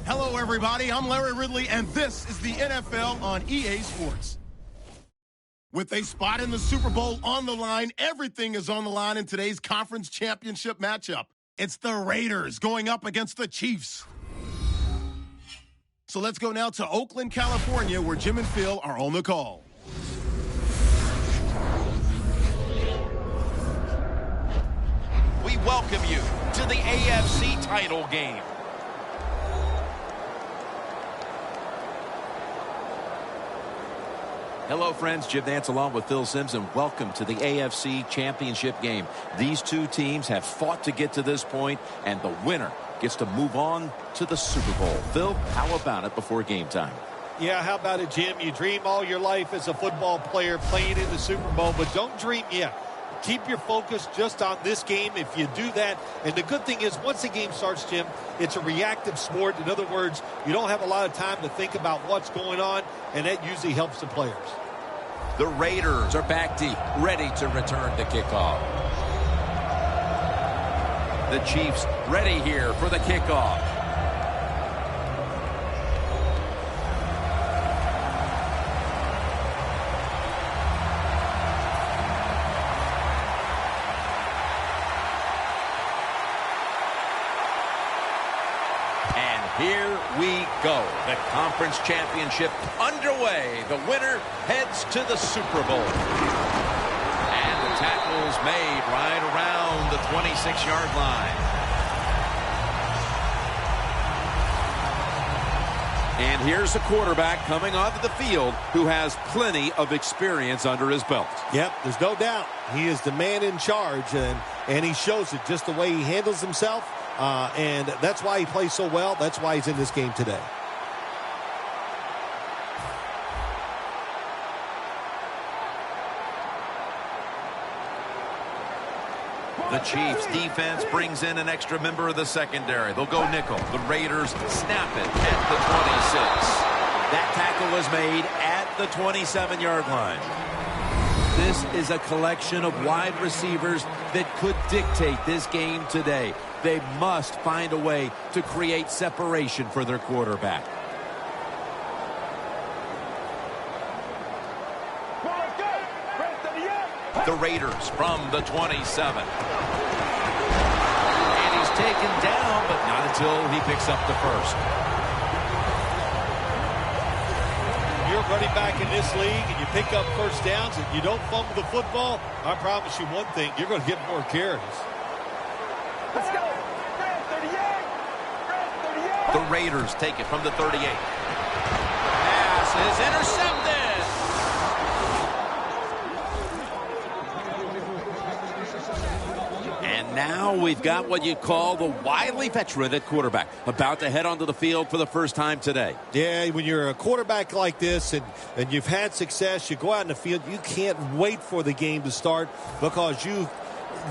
Hello, everybody. I'm Larry Ridley, and this is the NFL on EA Sports. With a spot in the Super Bowl on the line, everything is on the line in today's conference championship matchup. It's the Raiders going up against the Chiefs. So let's go now to Oakland, California, where Jim and Phil are on the call. We welcome you to the AFC title game. Hello, friends. Jim Nantz along with Phil Simms, and welcome to the AFC Championship game. These two teams have fought to get to this point, and the winner gets to move on to the Super Bowl. Phil, how about it before game time? Yeah, how about it, Jim? You dream all your life as a football player playing in the Super Bowl, but don't dream yet. Keep your focus just on this game if you do that. And the good thing is, once the game starts, Jim, it's a reactive sport. In other words, you don't have a lot of time to think about what's going on, and that usually helps the players. The Raiders are back deep, ready to return the kickoff. The Chiefs ready here for the kickoff. Here we go. The conference championship underway. The winner heads to the Super Bowl. And the tackle's made right around the 26-yard line. And here's the quarterback coming onto the field who has plenty of experience under his belt. Yep, there's no doubt. He is the man in charge, and he shows it just the way he handles himself. And that's why he plays so well. That's why he's in this game today. The Chiefs defense brings in an extra member of the secondary. They'll go nickel. The Raiders snap it at the 26. That tackle is made at the 27-yard line. This is a collection of wide receivers that could dictate this game today. They must find a way to create separation for their quarterback. The Raiders from the 27. And he's taken down, but not until he picks up the first. You're running back in this league and you pick up first downs and you don't fumble the football, I promise you one thing, you're going to get more carries. Let's go. The Raiders take it from the 38. Pass is intercepted. And now we've got what you call the wily veteran at quarterback, about to head onto the field for the first time today. Yeah, when you're a quarterback like this and you've had success, you go out in the field, you can't wait for the game to start because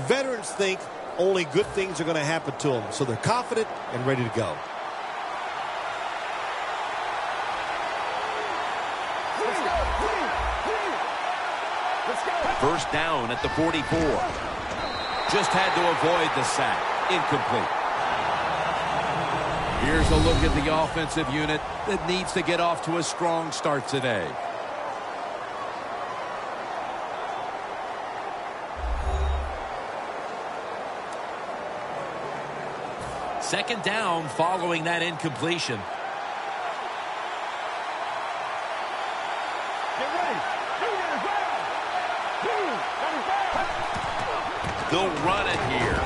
veterans think only good things are going to happen to them. So they're confident and ready to go. First down at the 44. Just had to avoid the sack. Incomplete. Here's a look at the offensive unit that needs to get off to a strong start today. Second down following that incompletion. They'll run it here.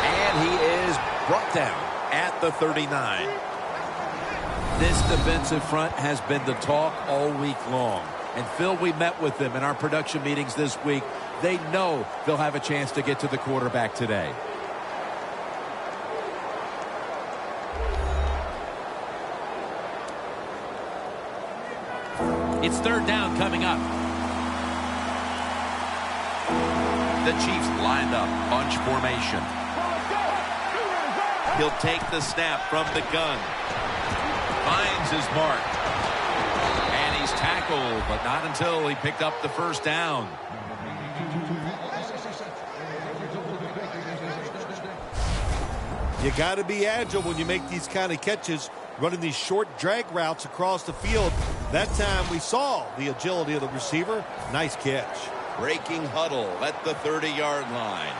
And he is brought down at the 39. This defensive front has been the talk all week long. And Phil, we met with them in our production meetings this week. They know they'll have a chance to get to the quarterback today. It's third down coming up. The Chiefs lined up, bunch formation. He'll take the snap from the gun. Finds his mark. And he's tackled, but not until he picked up the first down. You got to be agile when you make these kind of catches, running these short drag routes across the field. That time we saw the agility of the receiver. Nice catch. Breaking huddle at the 30-yard line.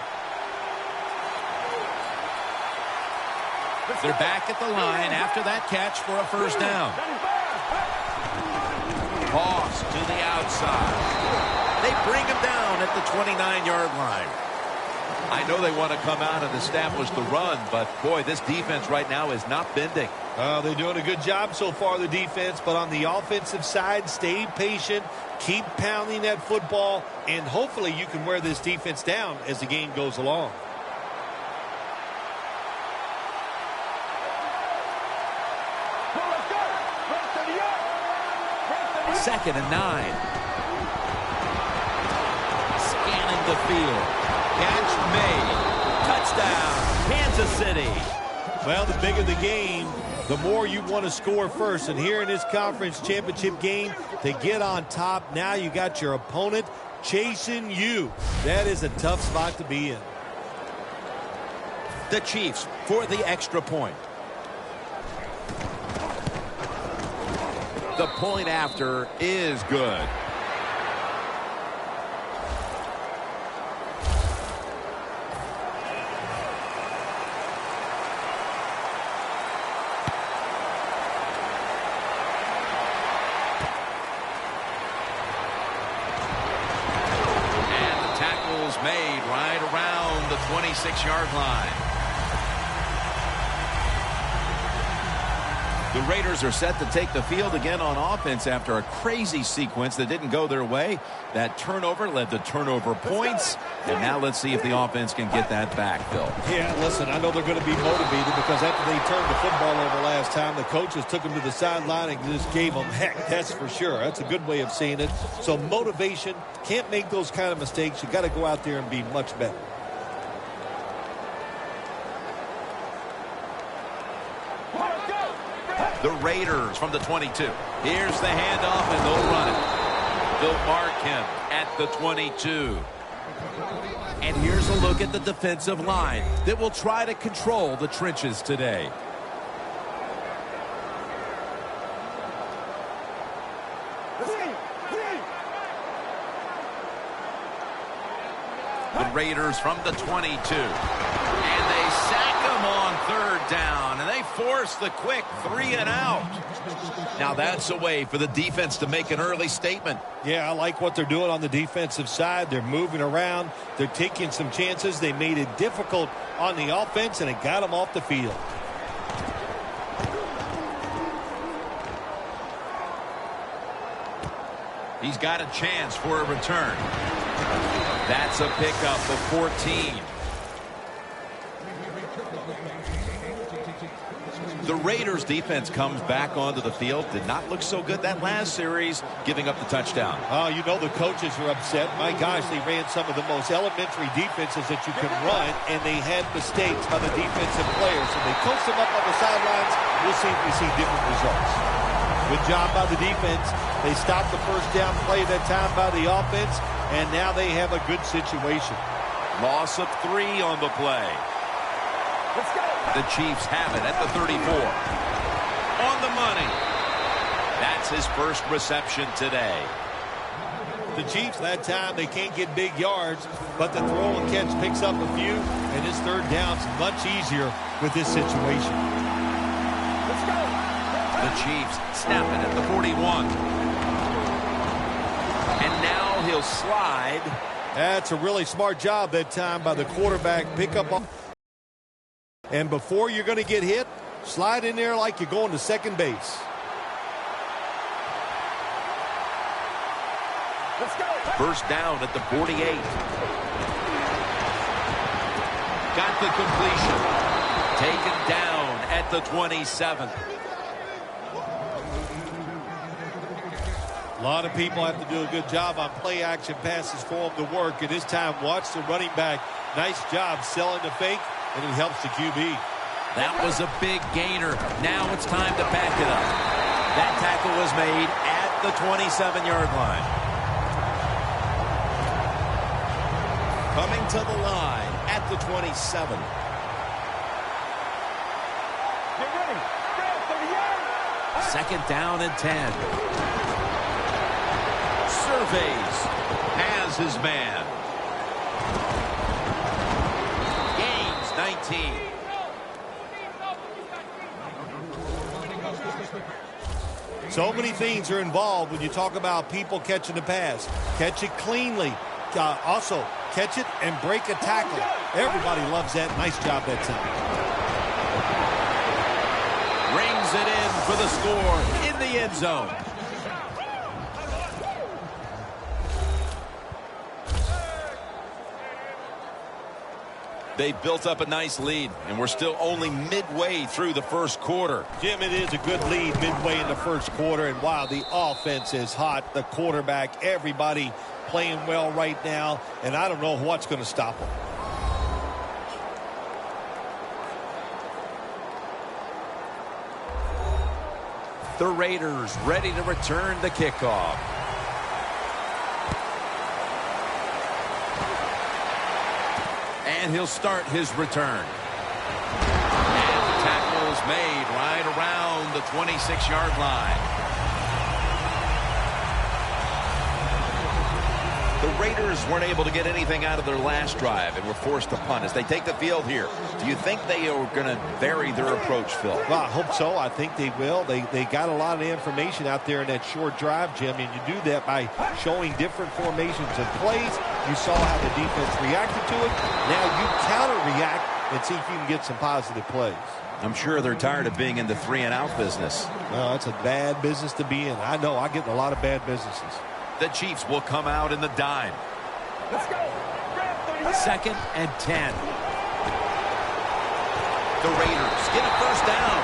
They're back at the line after that catch for a first down. Toss to the outside. They bring him down at the 29-yard line. I know they want to come out and establish the run, but boy, this defense right now is not bending. They're doing a good job so far, the defense, but on the offensive side, stay patient, keep pounding that football, and hopefully you can wear this defense down as the game goes along. Second and 9. Scanning the field. Catch made. Touchdown, Kansas City. Well, the bigger the game, the more you want to score first. And here in this conference championship game, to get on top, now you got your opponent chasing you. That is a tough spot to be in. The Chiefs for the extra point. The point after is good. And the tackle's made right around the 26-yard line. The Raiders are set to take the field again on offense after a crazy sequence that didn't go their way. That turnover led to turnover points. And now let's see if the offense can get that back, Phil. Yeah, listen, I know they're going to be motivated because after they turned the football over last time, the coaches took them to the sideline and just gave them heck. That's for sure. That's a good way of seeing it. So motivation, can't make those kind of mistakes. You got to go out there and be much better. The Raiders from the 22. Here's the handoff, and they'll run it. They'll mark him at the 22. And here's a look at the defensive line that will try to control the trenches today. The Raiders from the 22. And they sack him on third down, and they force the quick 3 and out. Now that's a way for the defense to make an early statement. Yeah, I like what they're doing on the defensive side. They're moving around. They're taking some chances. They made it difficult on the offense, and it got them off the field. He's got a chance for a return. That's a pickup of 14. The Raiders defense comes back onto the field. Did not look so good that last series, giving up the touchdown. Oh, you know the coaches are upset. My gosh, they ran some of the most elementary defenses that you can run, and they had mistakes by the defensive players. So they coached them up on the sidelines. We'll see if we see different results. Good job by the defense. They stopped the first down play that time by the offense, and now they have a good situation. Loss of 3 on the play. Let's go. The Chiefs have it at the 34. On the money. That's his first reception today. The Chiefs, that time, they can't get big yards, but the throw and catch picks up a few, and his third down's much easier with this situation. Let's go. The Chiefs snap it at the 41. And now he'll slide. That's a really smart job that time by the quarterback. Pick up on. And before you're going to get hit, slide in there like you're going to second base. Let's go. First down at the 48. Got the completion. Taken down at the 27. A lot of people have to do a good job on play action passes for him to work. And this time, watch the running back. Nice job selling the fake, and it helps the QB. That was a big gainer. Now it's time to back it up. That tackle was made at the 27-yard line. Coming to the line at the 27. Get ready. Go, 38. Second down and 10. Surveys. Has his man. Gains 19. So many things are involved when you talk about people catching the pass. Catch it cleanly. Also, catch it and break a tackle. Everybody loves that. Nice job that time. Rings it in for the score in the end zone. They built up a nice lead, and we're still only midway through the first quarter. Jim, it is a good lead midway in the first quarter, and wow, the offense is hot. The quarterback, everybody playing well right now, and I don't know what's going to stop them. The Raiders ready to return the kickoff. And he'll start his return. And the tackle is made right around the 26-yard line. The Raiders weren't able to get anything out of their last drive and were forced to punt as they take the field here. Do you think they are going to vary their approach, Phil? Well, I hope so. I think they will. They got a lot of information out there in that short drive, Jim, and you do that by showing different formations and plays. You saw how the defense reacted to it. Now you counter-react and see if you can get some positive plays. I'm sure they're tired of being in the 3-and-out business. Well, that's a bad business to be in. I know. I get in a lot of bad businesses. The Chiefs will come out in the dime. Let's go. Second and 10. The Raiders get a first down.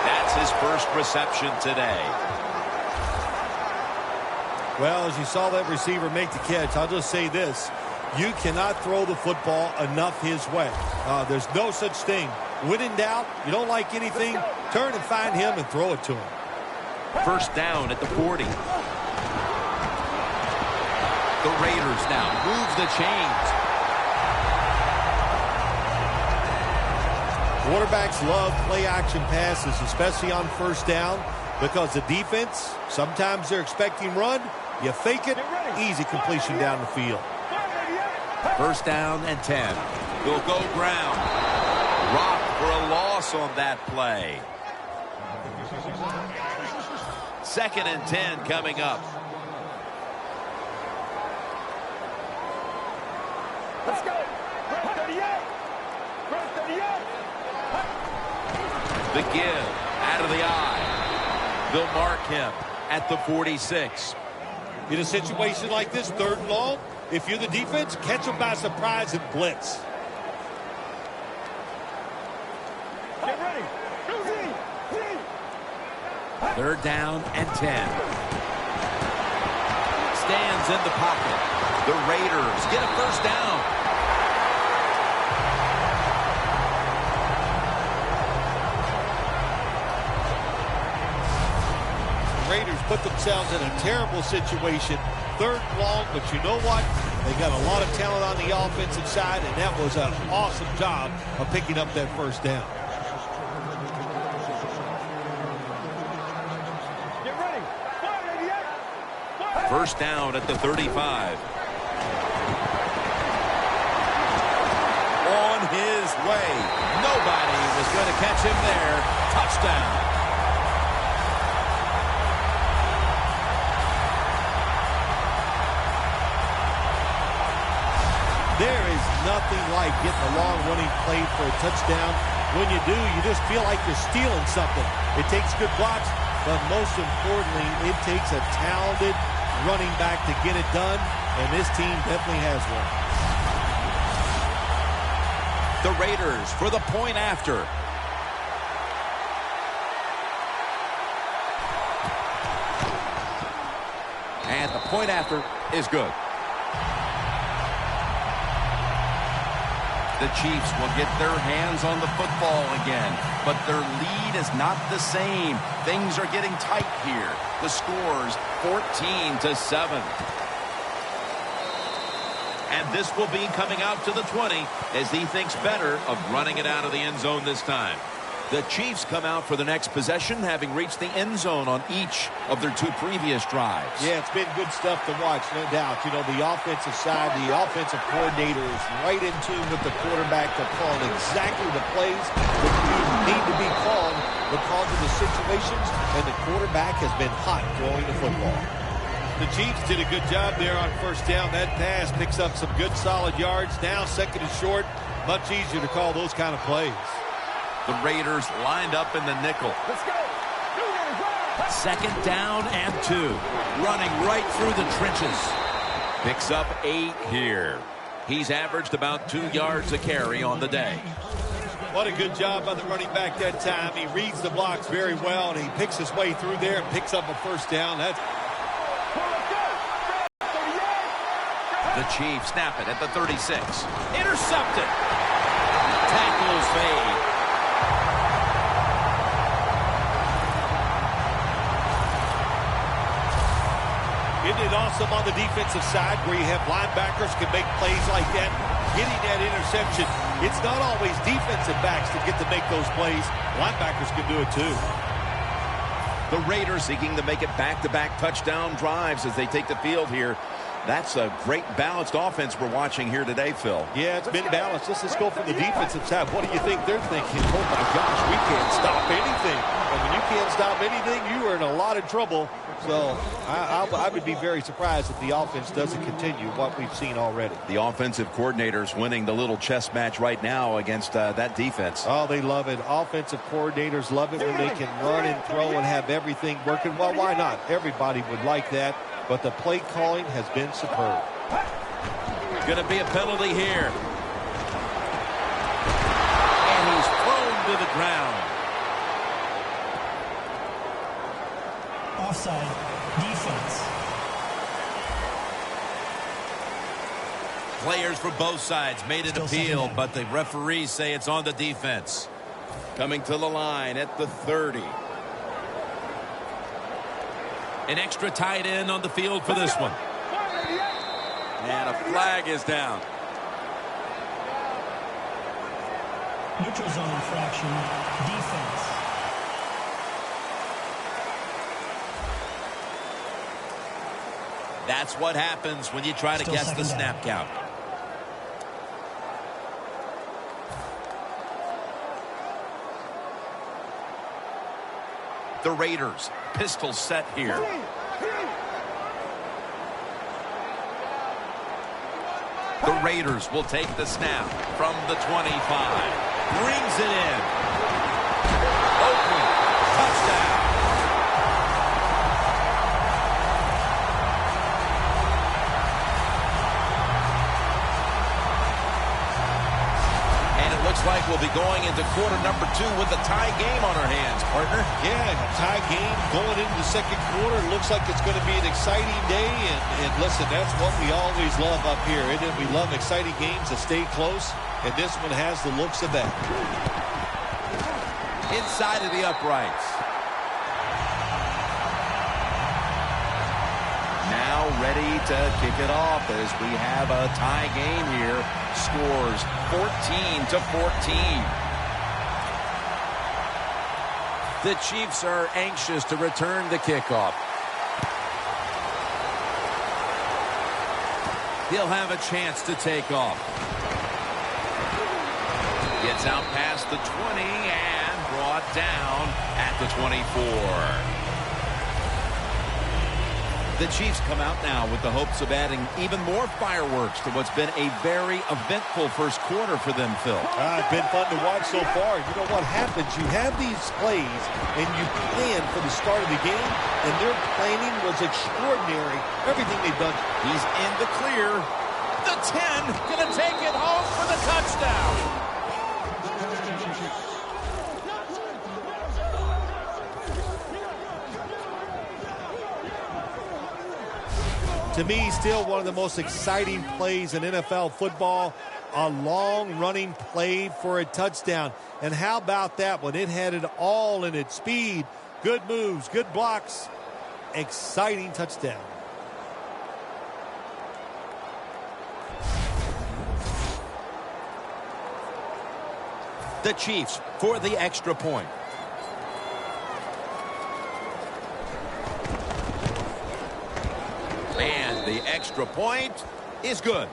That's his first reception today. Well, as you saw that receiver make the catch, I'll just say this. You cannot throw the football enough his way. There's no such thing. When in doubt, you don't like anything, turn and find him and throw it to him. First down at the 40. The Raiders now move the chains. Quarterbacks love play-action passes, especially on first down, because the defense, sometimes they're expecting run. You fake it, easy completion down the field. First down and 10. They'll go ground. Rock for a loss on that play. Second and 10 coming up. Let's go. 38. 38. The give out of the eye. They'll mark him at the 46. In a situation like this, third and long, if you're the defense, catch them by surprise and blitz. Get ready. Third down and 10. Stands in the pocket. The Raiders get a first down. The Raiders put themselves in a terrible situation. Third and long, but you know what? They got a lot of talent on the offensive side, and that was an awesome job of picking up that first down. Get ready. First down at the 35. On his way. Nobody was going to catch him there. Touchdown. There is nothing like getting a long running play for a touchdown. When you do, you just feel like you're stealing something. It takes good blocks, but most importantly, it takes a talented running back to get it done, and this team definitely has one. The Raiders for the point after. And the point after is good. The Chiefs will get their hands on the football again, but their lead is not the same. Things are getting tight here. The score's 14-7. And this will be coming out to the 20 as he thinks better of running it out of the end zone this time. The Chiefs come out for the next possession, having reached the end zone on each of their 2 previous drives. Yeah, it's been good stuff to watch, no doubt. You know, the offensive side, the offensive coordinator is right in tune with the quarterback to call exactly the plays that need to be called because of the situations, and the quarterback has been hot throwing the football. The Chiefs did a good job there on first down. That pass picks up some good solid yards. Now second and short, much easier to call those kind of plays. The Raiders lined up in the nickel. Let's go. Second down and 2. Running right through the trenches. Picks up 8 here. He's averaged about 2 yards a carry on the day. What a good job by the running back that time. He reads the blocks very well, and he picks his way through there and picks up a first down. The Chiefs snap it at the 36. Intercepted. Tackles made. Isn't it awesome on the defensive side where you have linebackers can make plays like that, getting that interception? It's not always defensive backs that get to make those plays. Linebackers can do it too. The Raiders seeking to make it back-to-back touchdown drives as they take the field here. That's a great balanced offense we're watching here today, Phil. Yeah, it's been balanced. Let's go from the defensive side. What do you think they're thinking? Oh, my gosh, we can't stop anything. And when you can't stop anything, you are in a lot of trouble. So I would be very surprised if the offense doesn't continue what we've seen already. The offensive coordinator's winning the little chess match right now against that defense. Oh, they love it. Offensive coordinators love it when they can run and throw and have everything working. Well, why not? Everybody would like that. But the play calling has been superb. Going to be a penalty here. And he's thrown to the ground. Offside defense. Players for both sides made an appeal, but the referees say it's on the defense. Coming to the line at the 30. An extra tight end on the field for this one. And a flag is down. Neutral zone infraction. Defense. That's what happens when you try to guess the snap count. The Raiders, pistol set here. The Raiders will take the snap from the 25. Brings it in. Oakland, touchdown. Looks like we'll be going into quarter number 2 with a tie game on our hands, partner. Yeah, a tie game going into the second quarter. Looks like it's going to be an exciting day. And listen, that's what we always love up here, isn't it? We love exciting games that stay close, and this one has the looks of that. Inside of the uprights. Now ready to kick it off as we have a tie game here. Scores 14-14. The Chiefs are anxious to return the kickoff. He'll have a chance to take off. Gets out past the 20 and brought down at the 24. The Chiefs come out now with the hopes of adding even more fireworks to what's been a very eventful first quarter for them, Phil. It's been fun to watch so far. You know what happens? You have these plays, and you plan for the start of the game, and their planning was extraordinary. Everything they've done. He's in the clear. The 10, going to take it home for the touchdown. To me, still one of the most exciting plays in NFL football, a long-running play for a touchdown. And how about that one? It had it all in its speed, good moves, good blocks, exciting touchdown. The Chiefs for the extra point. And the extra point is good.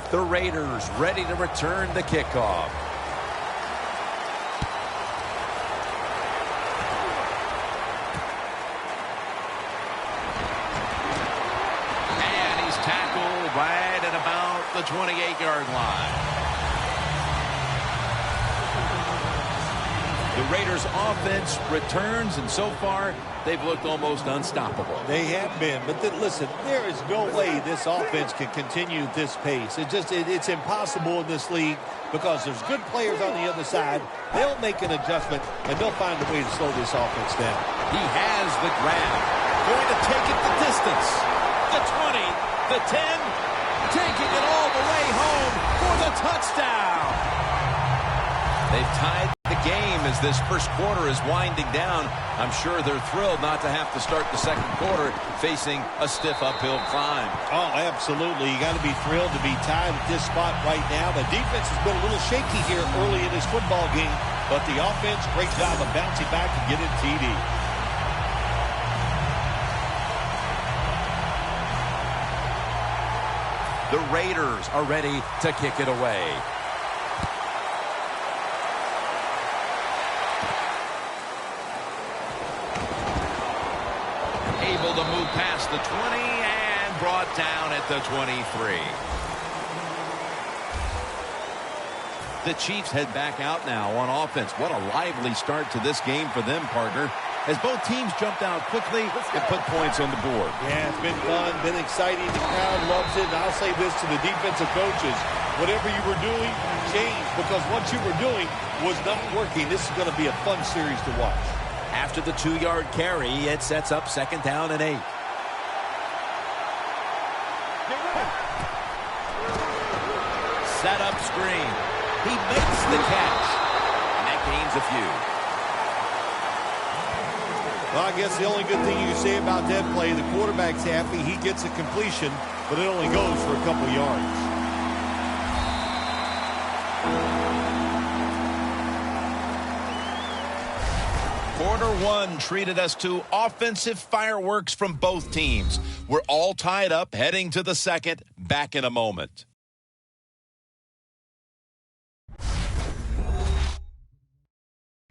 The Raiders ready to return the kickoff. And he's tackled right at about the 28-yard line. The Raiders offense returns, and so far, they've looked almost unstoppable. They have been, but then, listen, there is no way this offense can continue at this pace. It's impossible in this league because there's good players on the other side. They'll make an adjustment, and they'll find a way to slow this offense down. He has the grab. Going to take it the distance. The 20, the 10, taking it all the way home for the touchdown. They've tied the game as this first quarter is winding down. I'm sure they're thrilled not to have to start the second quarter facing a stiff uphill climb. Oh, absolutely. You got to be thrilled to be tied at this spot right now. The defense has been a little shaky here early in this football game, but the offense, great job of bouncing back and getting TD. The Raiders are ready to kick it away. Able to move past the 20 and brought down at the 23. The Chiefs head back out now on offense. What a lively start to this game for them, partner, as both teams jumped out quickly and put points on the board. Yeah, it's been fun, been exciting. The crowd loves it. And I'll say this to the defensive coaches. Whatever you were doing, change, because what you were doing was not working. This is going to be a fun series to watch. After the 2-yard carry, it sets up 2nd down and 8. Set up screen. He makes the catch. And that gains a few. Well, I guess the only good thing you can say about that play, the quarterback's happy. He gets a completion, but it only goes for a couple yards. Quarter one treated us to offensive fireworks from both teams. We're all tied up heading to the second. Back in a moment.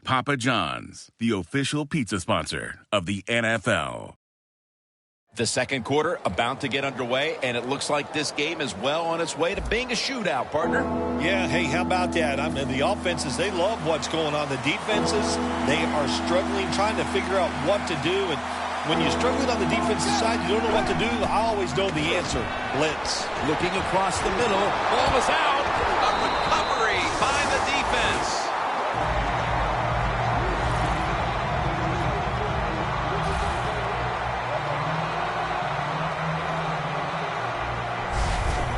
Papa John's, the official pizza sponsor of the NFL. The second quarter about to get underway, and it looks like this game is well on its way to being a shootout, partner. Yeah, hey, how about that? I mean, the offenses, they love what's going on. The defenses, they are struggling, trying to figure out what to do. And when you're struggling on the defensive side, you don't know what to do. I always know the answer, blitz. Looking across the middle, ball is out. A recovery by the defense.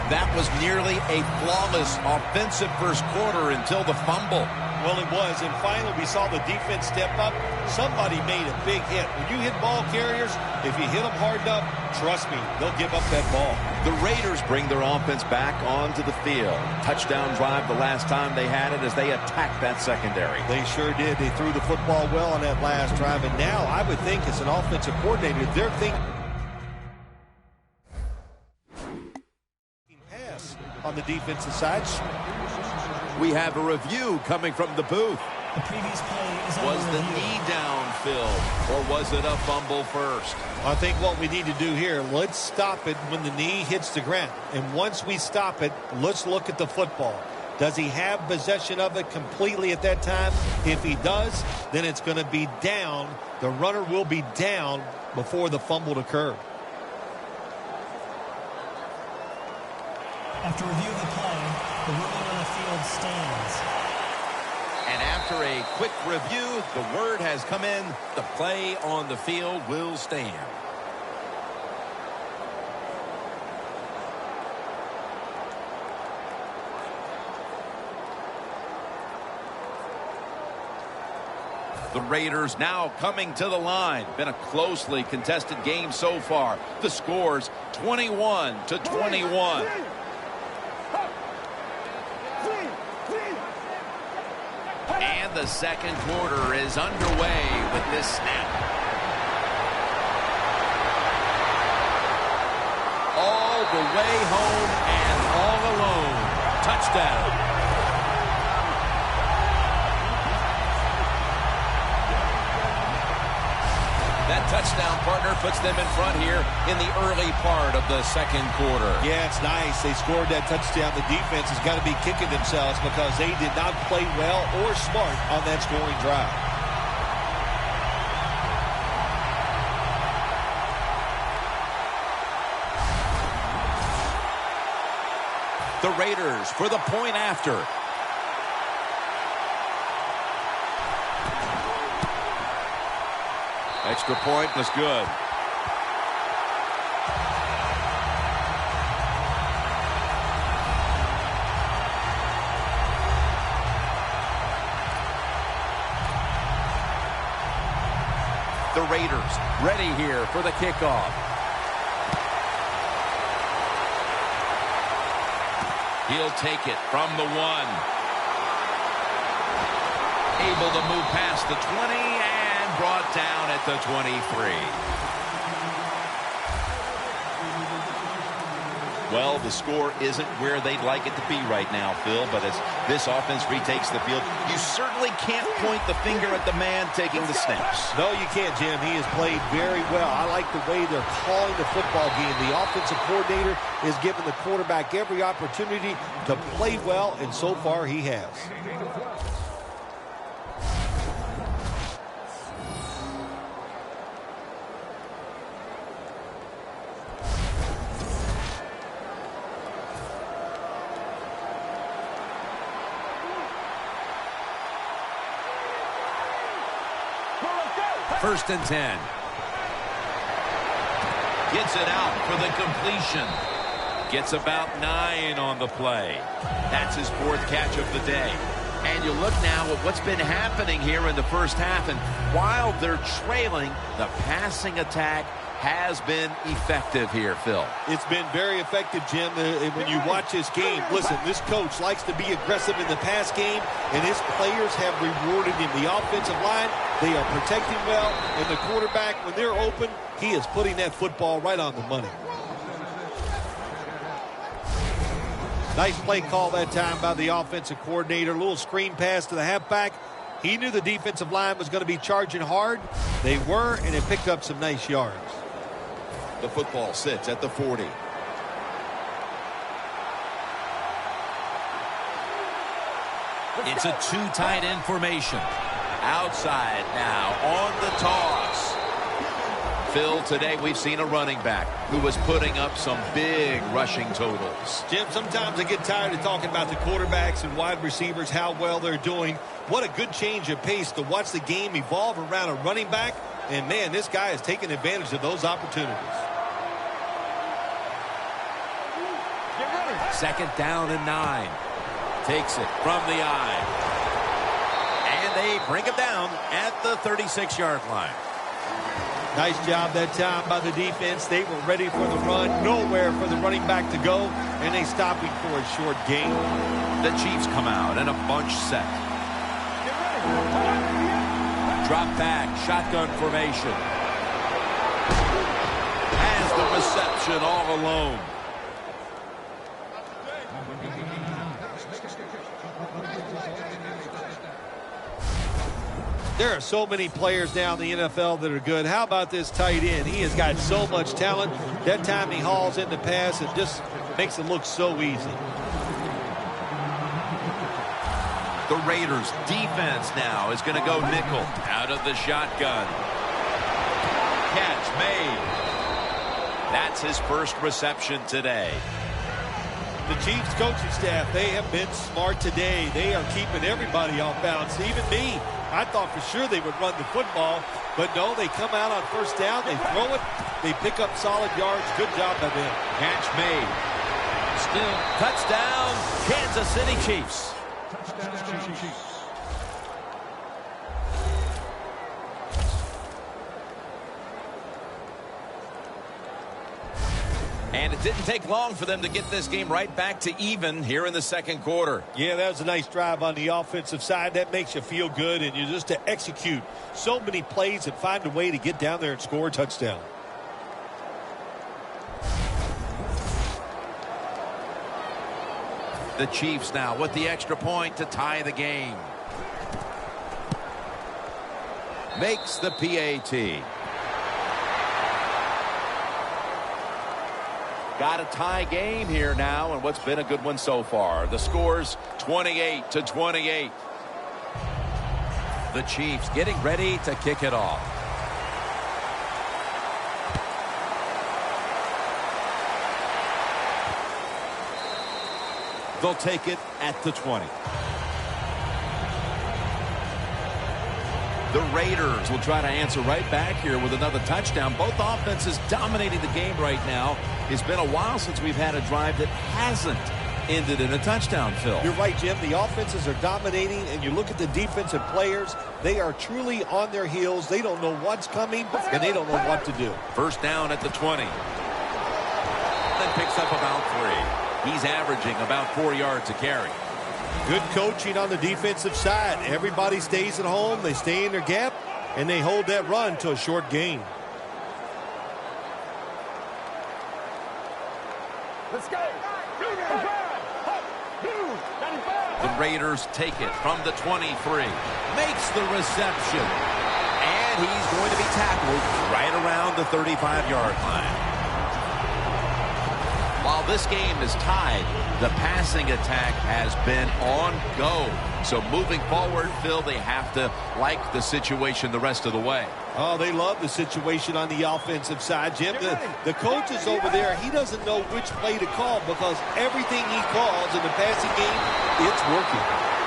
That was nearly a flawless offensive first quarter until the fumble. Well, it was, and finally we saw the defense step up. Somebody made a big hit. When you hit ball carriers, if you hit them hard enough, trust me, they'll give up that ball. The Raiders bring their offense back onto the field. Touchdown drive the last time they had it as they attacked that secondary. They sure did. They threw the football well on that last drive, and now I would think as an offensive coordinator, they're thinking on the defensive side. We have a review coming from the booth. The previous play is under Was the review. knee down, Phil, or was it a fumble first? I think what we need to do here, let's stop it when the knee hits the ground. And once we stop it, let's look at the football. Does he have possession of it completely at that time? If he does, then it's going to be down. The runner will be down before the fumble occurred. After review of the play, the ruling on the field stands. And after a quick review, the word has come in. The play on the field will stand. The Raiders now coming to the line. Been a closely contested game so far. The score's 21-21. And the second quarter is underway with this snap. All the way home and all alone. Touchdown. That touchdown, partner, puts them in front here in the early part of the second quarter. Yeah, it's nice. They scored that touchdown. The defense has got to be kicking themselves because they did not play well or smart on that scoring drive. The Raiders for the point after. Extra point was good. The Raiders ready here for the kickoff. He'll take it from the 1. Able to move past the 20 and brought down at the 23. Well, the score isn't where they'd like it to be right now, Phil, but as this offense retakes the field, you certainly can't point the finger at the man taking the snaps. No, you can't, Jim. He has played very well. I like the way they're calling the football game. The offensive coordinator is giving the quarterback every opportunity to play well, and so far he has. First and 10. Gets it out for the completion. Gets about 9 on the play. That's his 4th catch of the day. And you look now at what's been happening here in the first half, and while they're trailing, the passing attack has been effective here, Phil. It's been very effective, Jim. When you watch this game, listen, this coach likes to be aggressive in the pass game, and his players have rewarded him. The offensive line, they are protecting well, and the quarterback, when they're open, he is putting that football right on the money. Nice play call that time by the offensive coordinator. A little screen pass to the halfback. He knew the defensive line was going to be charging hard. They were, and it picked up some nice yards. The football sits at the 40. It's a 2 tight end formation. Outside now on the toss. Phil, today we've seen a running back who was putting up some big rushing totals. Jim, sometimes I get tired of talking about the quarterbacks and wide receivers, how well they're doing. What a good change of pace to watch the game evolve around a running back. And, man, this guy is taking advantage of those opportunities. Second down and 9. Takes it from the eye. And they bring him down at the 36-yard line. Nice job that time by the defense. They were ready for the run. Nowhere for the running back to go. And they stopped him for a short gain. The Chiefs come out in a bunch set. Drop back, shotgun formation. Has the reception all alone. There are so many players now in the NFL that are good. How about this tight end? He has got so much talent. That time he hauls in the pass and just makes it look so easy. The Raiders defense now is going to go nickel out of the shotgun. Catch made. That's his first reception today. The Chiefs coaching staff, they have been smart today. They are keeping everybody off balance, even me. I thought for sure they would run the football, but no, they come out on first down, they throw it, they pick up solid yards. Good job by them. Catch made. Still touchdown, Kansas City Chiefs. And it didn't take long for them to get this game right back to even here in the second quarter. Yeah, that was a nice drive on the offensive side. That makes you feel good, and you just to execute so many plays and find a way to get down there and score a touchdown. The Chiefs now with the extra point to tie the game. Makes the PAT. Got a tie game here now, and what's been a good one so far. The score's 28-28. The Chiefs getting ready to kick it off. They'll take it at the 20. The Raiders will try to answer right back here with another touchdown. Both offenses dominating the game right now. It's been a while since we've had a drive that hasn't ended in a touchdown, Phil. You're right, Jim. The offenses are dominating, and you look at the defensive players, they are truly on their heels. They don't know what's coming, and they don't know what to do. First down at the 20. Then picks up about 3. He's averaging about 4 yards a carry. Good coaching on the defensive side. Everybody stays at home. They stay in their gap, and they hold that run to a short gain. Let's go. The Raiders take it from the 23. Makes the reception. And he's going to be tackled right around the 35-yard line. While this game is tied, the passing attack has been on go. So moving forward, Phil, they have to like the situation the rest of the way. Oh, they love the situation on the offensive side, Jim. The coach is over there. He doesn't know which play to call because everything he calls in the passing game, it's working.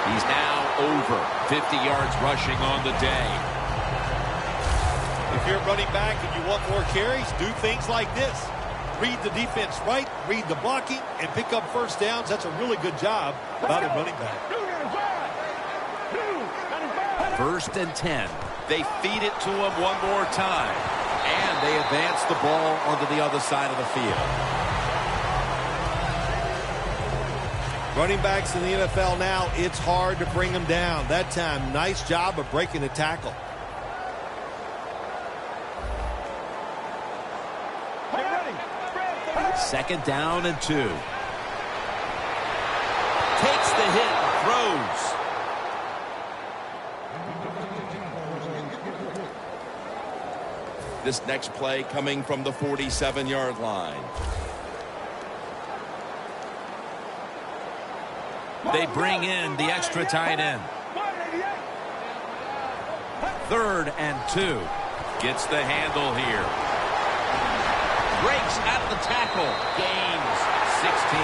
He's now over 50 yards rushing on the day. If you're running back and you want more carries, do things like this. Read the defense right, read the blocking, and pick up first downs. That's a really good job by the running back. First and 10. They feed it to him one more time. And they advance the ball onto the other side of the field. Running backs in the NFL now, it's hard to bring them down. That time, nice job of breaking the tackle. Second down and 2. Takes the hit, throws. This next play coming from the 47-yard line. They bring in the extra tight end. 3rd and 2. Gets the handle here. Breaks out of the tackle. Gains 16.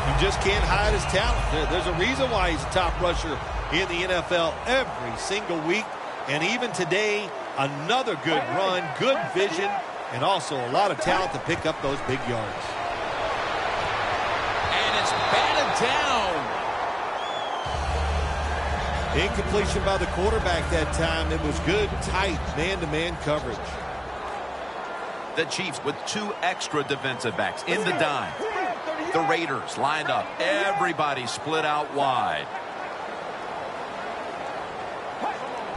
You just can't hide his talent. There's a reason why he's a top rusher in the NFL every single week. And even today, another good run, good vision, and also a lot of talent to pick up those big yards. And it's batted down. Incompletion by the quarterback that time. It was good, tight, man-to-man coverage. The Chiefs with 2 extra defensive backs in the dime. The Raiders lined up. Everybody split out wide.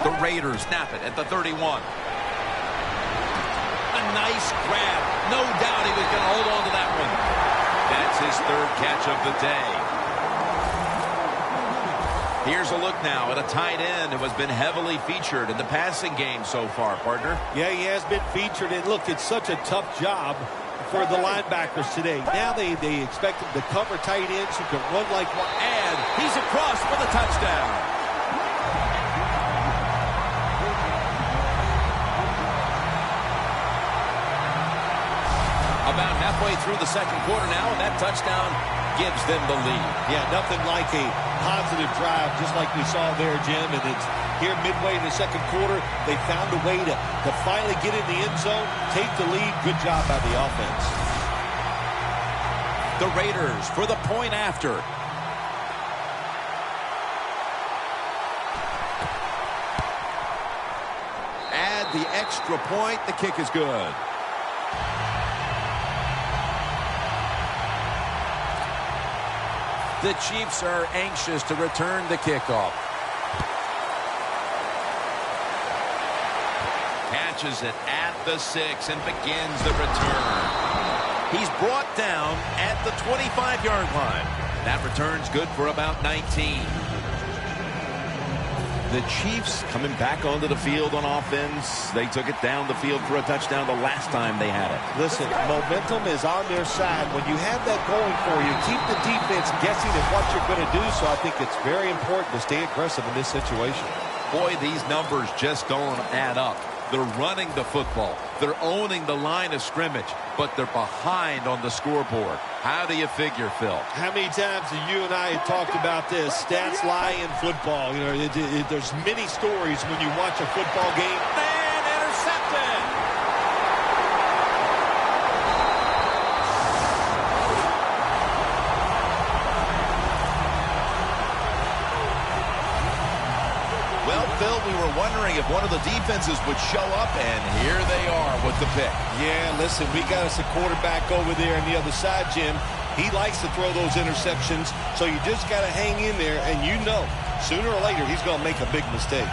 The Raiders snap it at the 31. A nice grab. No doubt he was going to hold on to that one. That's his 3rd catch of the day. Here's a look now at a tight end who has been heavily featured in the passing game so far, partner. Yeah, he has been featured. And look, it's such a tough job for the linebackers today. Now they expect him to cover tight ends who can run like one. And he's across for the touchdown. About halfway through the second quarter now, and that touchdown gives them the lead. Yeah, nothing like a positive drive, just like we saw there, Jim. And it's here midway in the second quarter. They found a way to finally get in the end zone, take the lead. Good job by the offense. The Raiders for the point after. Adds the extra point. The kick is good. The Chiefs are anxious to return the kickoff. Catches it at the 6 and begins the return. He's brought down at the 25-yard line. That return's good for about 19. The Chiefs coming back onto the field on offense. They took it down the field for a touchdown the last time they had it. Listen, momentum is on their side. When you have that going for you, keep the defense guessing at what you're going to do. So I think it's very important to stay aggressive in this situation. Boy, these numbers just don't add up. They're running the football. They're owning the line of scrimmage, but they're behind on the scoreboard. How do you figure, Phil? How many times have you and I talked about this? Stats lie in football. You know, there's many stories when you watch a football game. And intercepted! Well, Phil, we were wondering if one of the defenses would show up, and here they are with the pick. Yeah, listen, we got us a quarterback over there on the other side, Jim. He likes to throw those interceptions, so you just got to hang in there, and you know, sooner or later, he's going to make a big mistake.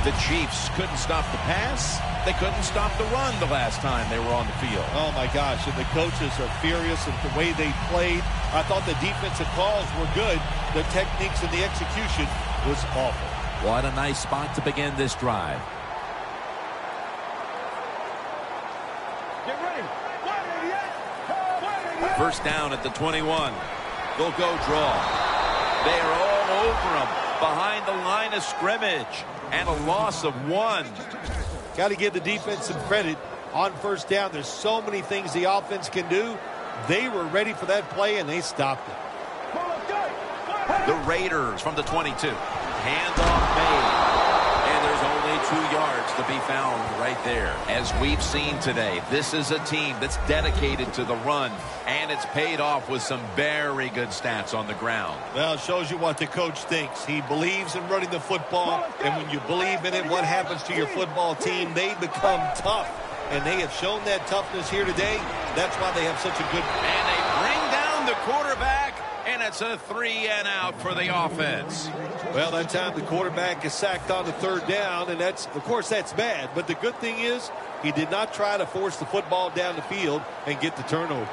The Chiefs couldn't stop the pass. They couldn't stop the run the last time they were on the field. Oh, my gosh, and the coaches are furious at the way they played. I thought the defensive calls were good. The techniques and the execution was awful. What a nice spot to begin this drive. Get ready. First down at the 21. They'll go draw. They are all over them behind the line of scrimmage, and a loss of 1. Got to give the defense some credit on first down. There's so many things the offense can do. They were ready for that play, and they stopped it. The Raiders from the 22. Handoff made. And there's only 2 yards to be found right there. As we've seen today, this is a team that's dedicated to the run, and it's paid off with some very good stats on the ground. Well, it shows you what the coach thinks. He believes in running the football, and when you believe in it, what happens to your football team? They become tough, and they have shown that toughness here today. That's why they have such a good... And they bring down the quarterback, and it's a 3-and-out for the offense. Well, that time the quarterback is sacked on the third down, and that's, of course, that's bad. But the good thing is he did not try to force the football down the field and get the turnover.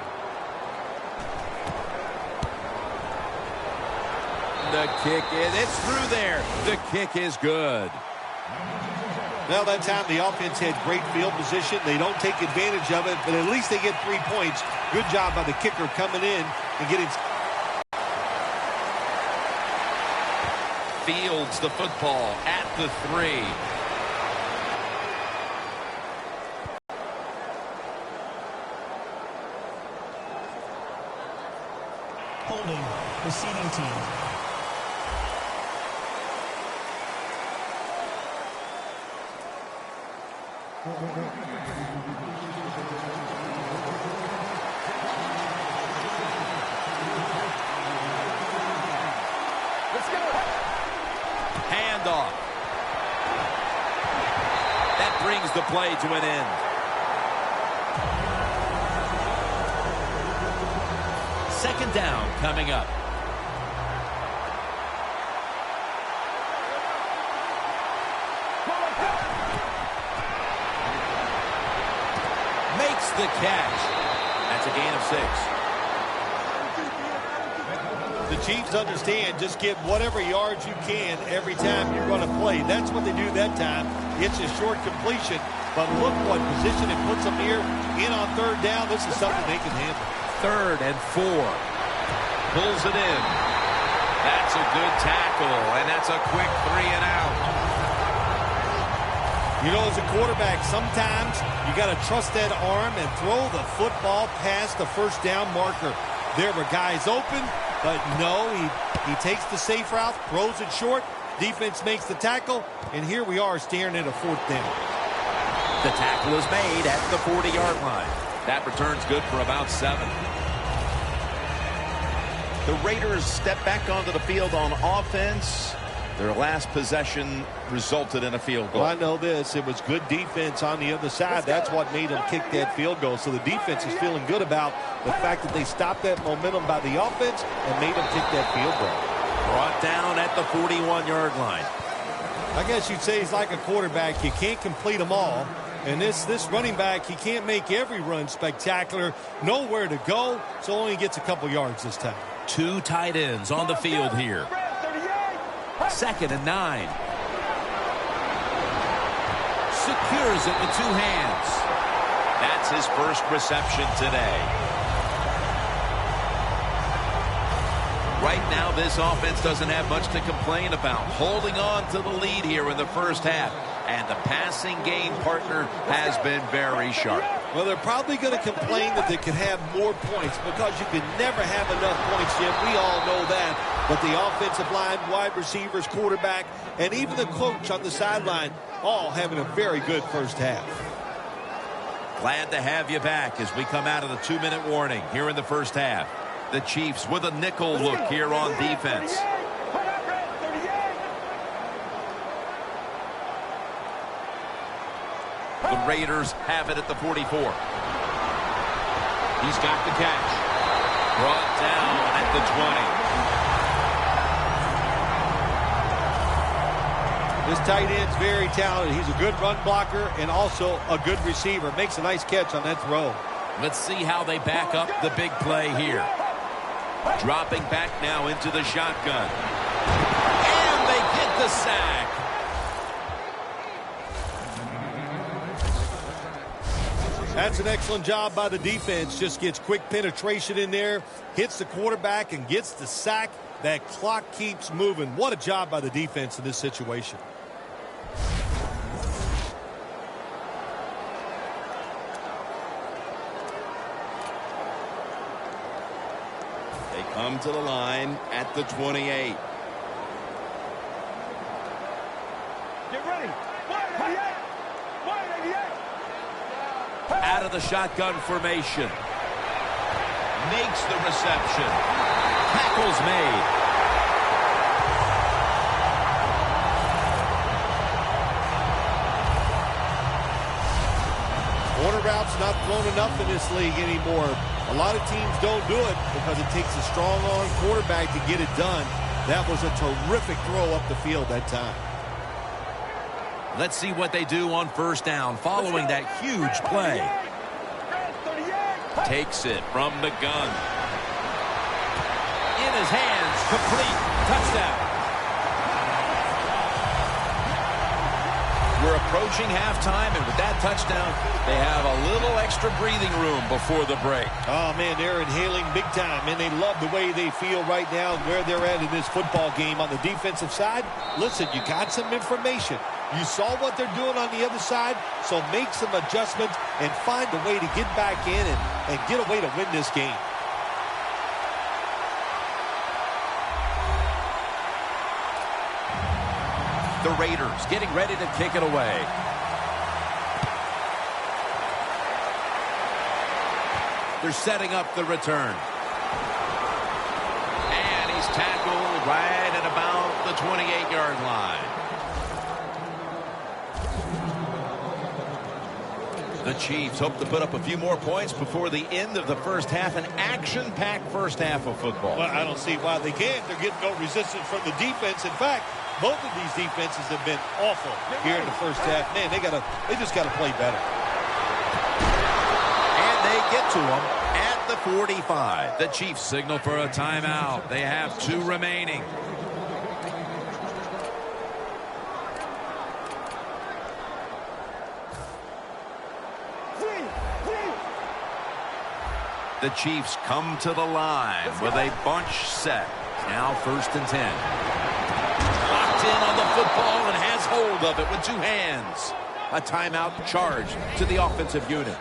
The kick is, it's through there. The kick is good. Well, that time the offense had great field position. They don't take advantage of it, but at least they get 3 points. Good job by the kicker coming in and getting... Fields the football at the 3. Holding, receiving team. Let's go. Handoff. That brings the play to an end. Second down coming up. Makes the catch. That's a gain of 6. The Chiefs understand just get whatever yards you can every time you're going to play. That's what they do that time. It's a short completion, but look what position it puts them here in on third down. This is something they can handle. 3rd and 4. Pulls it in. That's a good tackle, and that's a quick 3-and-out. You know, as a quarterback, sometimes you got to trust that arm and throw the football past the first down marker. There were guys open, but no, he takes the safe route, throws it short, defense makes the tackle, and here we are staring at a 4th down. The tackle is made at the 40-yard line. That return's good for about 7. The Raiders step back onto the field on offense. Their last possession resulted in a field goal. Well, I know this. It was good defense on the other side. That's what made them kick that field goal. So the defense is feeling good about the fact that they stopped that momentum by the offense and made them kick that field goal. Brought down at the 41-yard line. I guess you'd say he's like a quarterback. You can't complete them all. And this running back, he can't make every run spectacular. Nowhere to go, so only gets a couple yards this time. 2 tight ends on the field here. 2nd and 9. Secures it with 2 hands. That's his first reception today. Right now, this offense doesn't have much to complain about. Holding on to the lead here in the first half. And the passing game partner has been very sharp. Well, they're probably going to complain that they could have more points because you can never have enough points, Jim. We all know that. But the offensive line, wide receivers, quarterback, and even the coach on the sideline all having a very good first half. Glad to have you back as we come out of the 2-minute warning here in the first half. The Chiefs with a nickel look here on defense. The Raiders have it at the 44. He's got the catch. Brought down at the 20. This tight end's very talented. He's a good run blocker and also a good receiver. Makes a nice catch on that throw. Let's see how they back up the big play here. Dropping back now into the shotgun. And they get the sack. That's an excellent job by the defense. Just gets quick penetration in there, hits the quarterback, and gets the sack. That clock keeps moving. What a job by the defense in this situation. They come to the line at the 28. Get ready. 188. Out of the shotgun formation. Makes the reception. Tackle's made. Corner routes not thrown enough in this league anymore. A lot of teams don't do it because it takes a strong arm quarterback to get it done. That was a terrific throw up the field that time. Let's see what they do on first down following that huge play. Takes it from the gun. In his hands, complete, touchdown. We're approaching halftime, and with that touchdown, they have a little extra breathing room before the break. Oh, man, they're inhaling big time, and they love the way they feel right now where they're at in this football game. On the defensive side, listen, you got some information. You saw what they're doing on the other side, so make some adjustments and find a way to get back in and get a way to win this game. The Raiders getting ready to kick it away. They're setting up the return. And he's tackled right at about the 28-yard line. The Chiefs hope to put up a few more points before the end of the first half. An action-packed first half of football. Well, I don't see why they can't. They're getting no resistance from the defense. In fact, both of these defenses have been awful here in the first half. Man, they just got to play better. And they get to them at the 45. The Chiefs signal for a timeout. They have 2 remaining. The Chiefs come to the line with a bunch set. Now 1st and 10. Locked in on the football and has hold of it with 2 hands. A timeout charge to the offensive unit.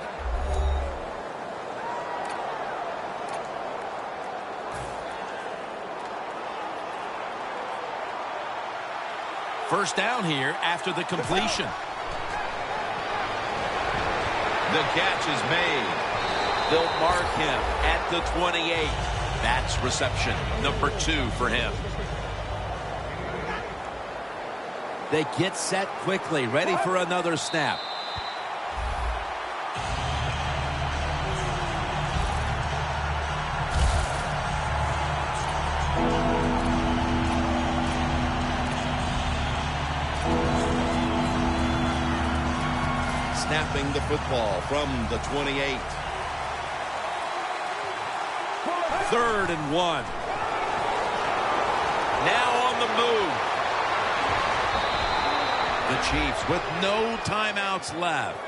First down here after the completion. The catch is made. They'll mark him at the 28. That's reception number 2 for him. They get set quickly, ready for another snap. Snapping the football from the 28. 3rd and 1. Now on the move. The Chiefs with no timeouts left.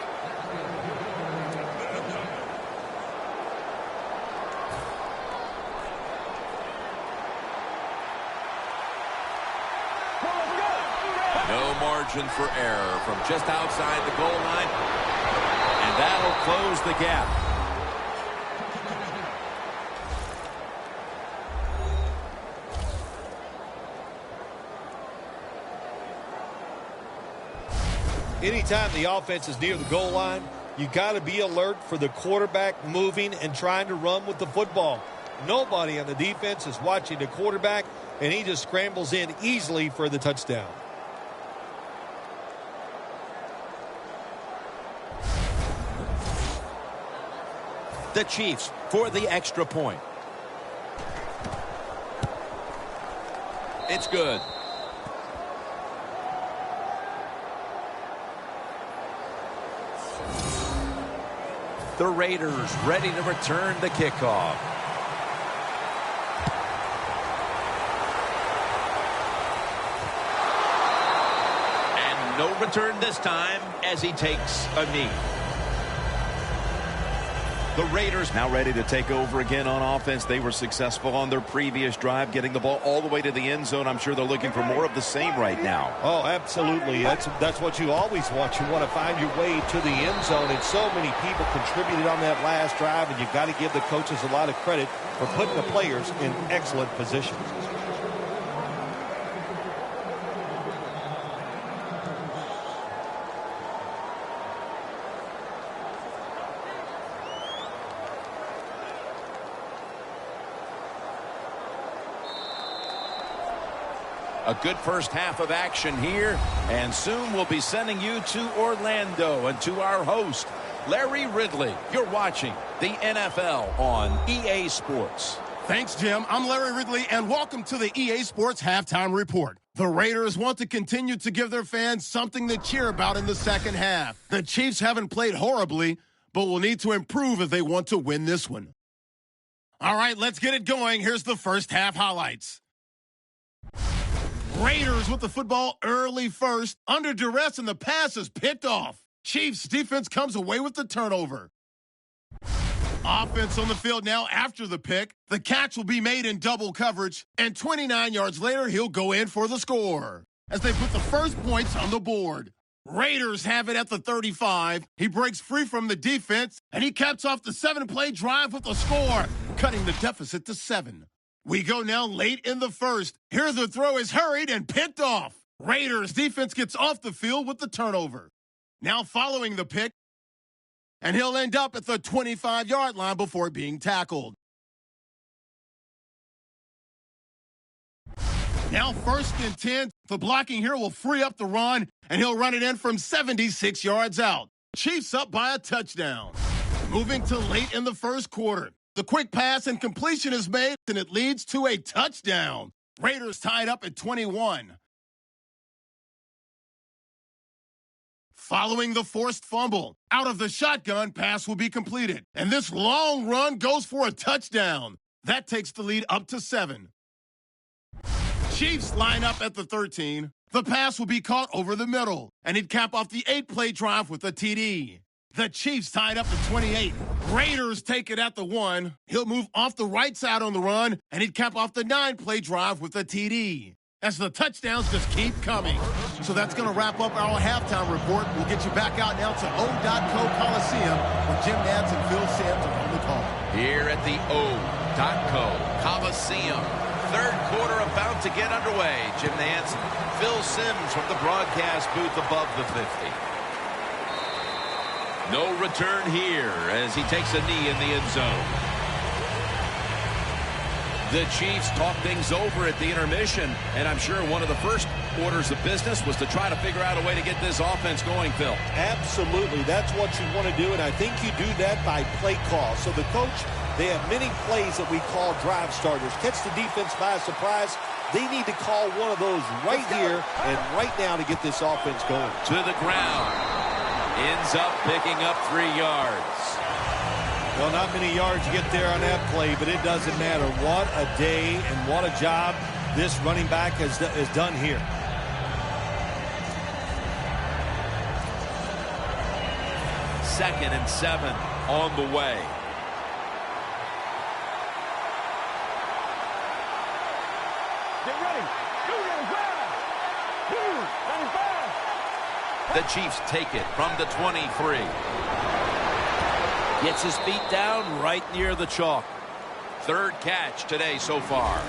No margin for error from just outside the goal line. And that'll close the gap. Anytime the offense is near the goal line, you got to be alert for the quarterback moving and trying to run with the football. Nobody on the defense is watching the quarterback, and he just scrambles in easily for the touchdown. The Chiefs for the extra point. It's good. The Raiders ready to return the kickoff. And no return this time as he takes a knee. The Raiders now ready to take over again on offense. They were successful on their previous drive, getting the ball all the way to the end zone. I'm sure they're looking for more of the same right now. Oh, absolutely. That's what you always want. You want to find your way to the end zone, and so many people contributed on that last drive, and you've got to give the coaches a lot of credit for putting the players in excellent positions. A good first half of action here, and soon we'll be sending you to Orlando and to our host, Larry Ridley. You're watching the NFL on EA Sports. Thanks, Jim. I'm Larry Ridley, and welcome to the EA Sports Halftime Report. The Raiders want to continue to give their fans something to cheer about in the second half. The Chiefs haven't played horribly, but will need to improve if they want to win this one. All right, let's get it going. Here's the first half highlights. Raiders with the football early first, under duress, and the pass is picked off. Chiefs defense comes away with the turnover. Offense on the field now after the pick. The catch will be made in double coverage, and 29 yards later, he'll go in for the score as they put the first points on the board. Raiders have it at the 35. He breaks free from the defense, and he caps off the 7-play drive with a score, cutting the deficit to 7. We go now late in the first. Here the throw is hurried and picked off. Raiders defense gets off the field with the turnover. Now following the pick, and he'll end up at the 25-yard line before being tackled. Now 1st and 10. The blocking here will free up the run, and he'll run it in from 76 yards out. Chiefs up by a touchdown. Moving to late in the first quarter. The quick pass and completion is made, and it leads to a touchdown. Raiders tied up at 21. Following the forced fumble, out of the shotgun, pass will be completed. And this long run goes for a touchdown. That takes the lead up to 7. Chiefs line up at the 13. The pass will be caught over the middle, and he'd cap off the 8-play drive with a TD. The Chiefs tied up at 28. Raiders take it at the 1. He'll move off the right side on the run, and he'd cap off the 9-play drive with a TD. As the touchdowns just keep coming. So that's going to wrap up our halftime report. We'll get you back out now to O.co Coliseum with Jim Nance and Phil Simms on the call. Here at the O.co Coliseum. Third quarter about to get underway. Jim Nance, Phil Simms from the broadcast booth above the 50. No return here as he takes a knee in the end zone. The Chiefs talk things over at the intermission, and I'm sure one of the first orders of business was to try to figure out a way to get this offense going, Phil. Absolutely. That's what you want to do, and I think you do that by play call. So the coach, they have many plays that we call drive starters. Catch the defense by surprise. They need to call one of those right here and right now to get this offense going. To the ground. Ends up picking up 3 yards. Well, not many yards to get there on that play, but it doesn't matter. What a day and what a job this running back has done here. Second and 7 on the way. Get ready. The Chiefs take it from the 23. Gets his feet down right near the chalk. Third catch today so far.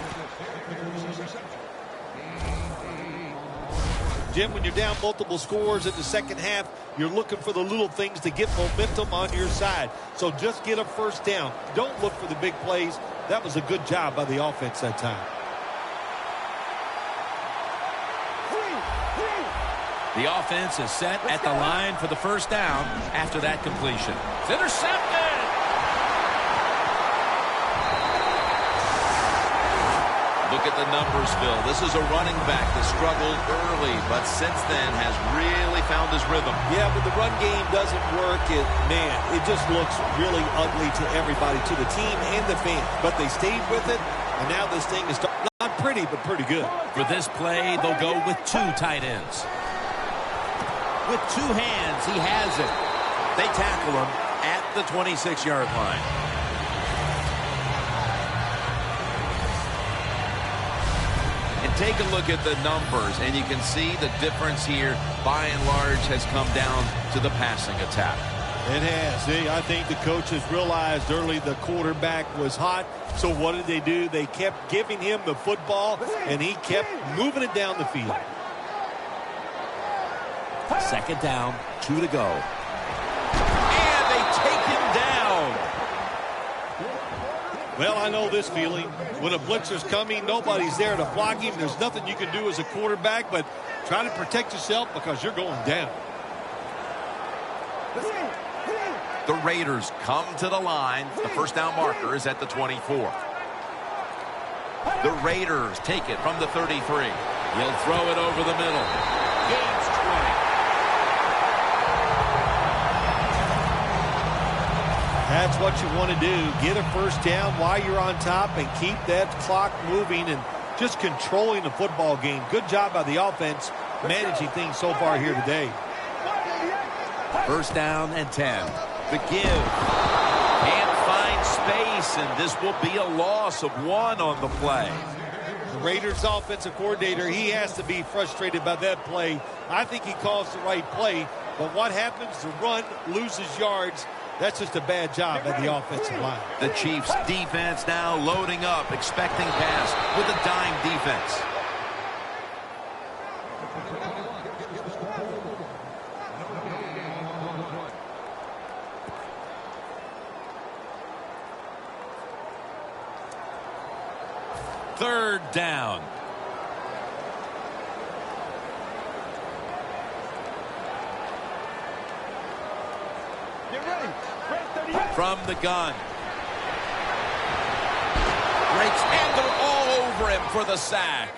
Jim, when you're down multiple scores in the second half, you're looking for the little things to get momentum on your side. So just get a first down. Don't look for the big plays. That was a good job by the offense that time. The offense is set at the line for the first down after that completion. It's intercepted! Look at the numbers, Phil. This is a running back that struggled early, but since then has really found his rhythm. Yeah, but the run game doesn't work. It just looks really ugly to everybody, to the team and the fans. But they stayed with it, and now this thing is not pretty, but pretty good. For this play, they'll go with 2 tight ends. With 2 hands, he has it. They tackle him at the 26-yard line. And take a look at the numbers, and you can see the difference here, by and large, has come down to the passing attack. It has. I think the coaches realized early the quarterback was hot. So what did they do? They kept giving him the football, and he kept moving it down the field. Second down, 2 to go. And they take him down. Well, I know this feeling. When a blitzer's coming, nobody's there to block him. There's nothing you can do as a quarterback, but try to protect yourself because you're going down. The Raiders come to the line. The first down marker is at the 24. The Raiders take it from the 33. He'll throw it over the middle. Gains 20. That's what you want to do. Get a first down while you're on top and keep that clock moving and just controlling the football game. Good job by the offense managing things so far here today. First down and 10. The give. Can't find space, and this will be a loss of 1 on the play. The Raiders offensive coordinator, he has to be frustrated by that play. I think he calls the right play, but what happens? The run loses yards. That's just a bad job by the offensive line. The Chiefs defense now loading up, expecting pass with a dime defense. Third down. From the gun. Breaks, and they're all over him for the sack.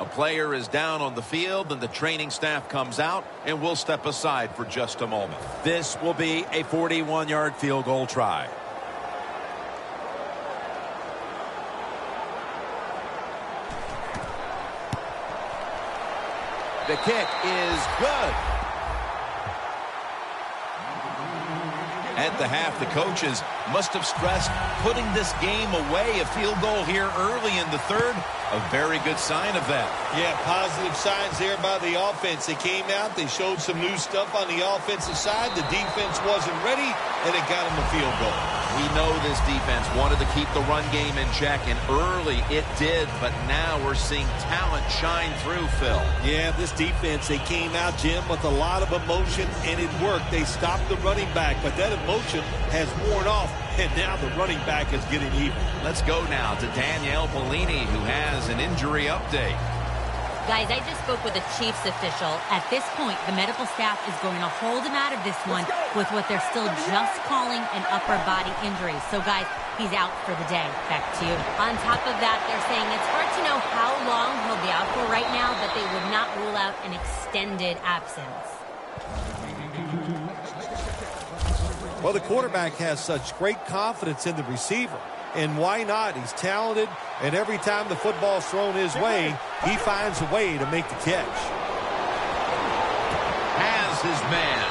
A player is down on the field, and the training staff comes out, and we'll step aside for just a moment. This will be a 41-yard field goal try. The kick is good. At the half, the coaches must have stressed putting this game away. A field goal here early in the third, a very good sign of that. Yeah, positive signs there by the offense. They came out, they showed some new stuff on the offensive side. The defense wasn't ready, and it got them a field goal. We know this defense wanted to keep the run game in check, and early it did, but now we're seeing talent shine through, Phil. Yeah, this defense, they came out, Jim, with a lot of emotion, and it worked. They stopped the running back, but that emotion has worn off. and now the running back is getting even. Let's go now to Danielle Bellini, who has an injury update. Guys, I just spoke with a Chiefs official. At this point, the medical staff is going to hold him out of this one with what they're still just calling an upper body injury. So, guys, he's out for the day. Back to you. On top of that, they're saying it's hard to know how long he'll be out for right now, but they would not rule out an extended absence. Well, the quarterback has such great confidence in the receiver. And why not? He's talented, and every time the football's thrown his way, he finds a way to make the catch. Has his man.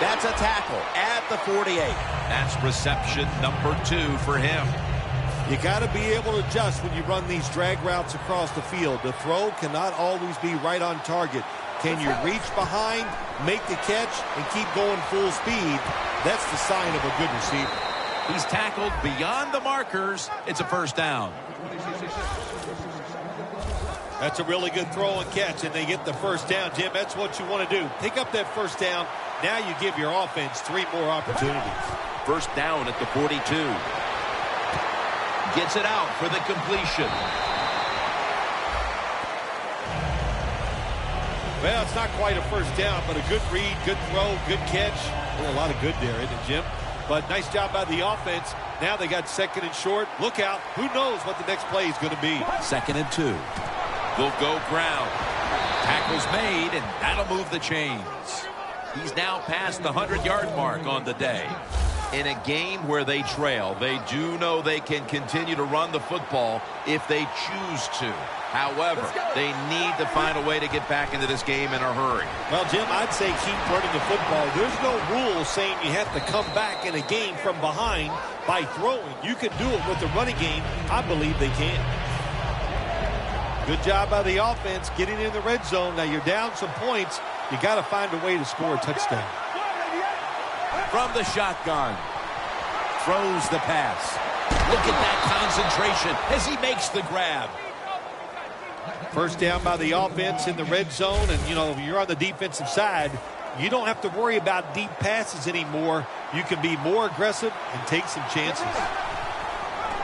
That's a tackle at the 48. That's reception number 2 for him. You got to be able to adjust when you run these drag routes across the field. The throw cannot always be right on target. Can you reach behind, make the catch, and keep going full speed? That's the sign of a good receiver. He's tackled beyond the markers. It's a first down. That's a really good throw and catch, and they get the first down, Jim. That's what you want to do. Pick up that first down. Now you give your offense 3 more opportunities. First down at the 42. Gets it out for the completion. Well, it's not quite a first down, but a good read, good throw, good catch. Well, a lot of good there, isn't it, Jim? But nice job by the offense. Now they got second and short. Look out. Who knows what the next play is going to be. Second and 2. They'll go ground. Tackle's made, and that'll move the chains. He's now past the 100-yard mark on the day. In a game where they trail, they do know they can continue to run the football if they choose to. However, they need to find a way to get back into this game in a hurry. Well, Jim, I'd say keep running the football. There's no rule saying you have to come back in a game from behind by throwing. You can do it with the running game. I believe they can. Good job by the offense getting in the red zone. Now you're down some points. You got to find a way to score a touchdown. From the shotgun. Throws the pass. Look at that concentration as he makes the grab. First down by the offense in the red zone. And, you know, you're on the defensive side. You don't have to worry about deep passes anymore. You can be more aggressive and take some chances.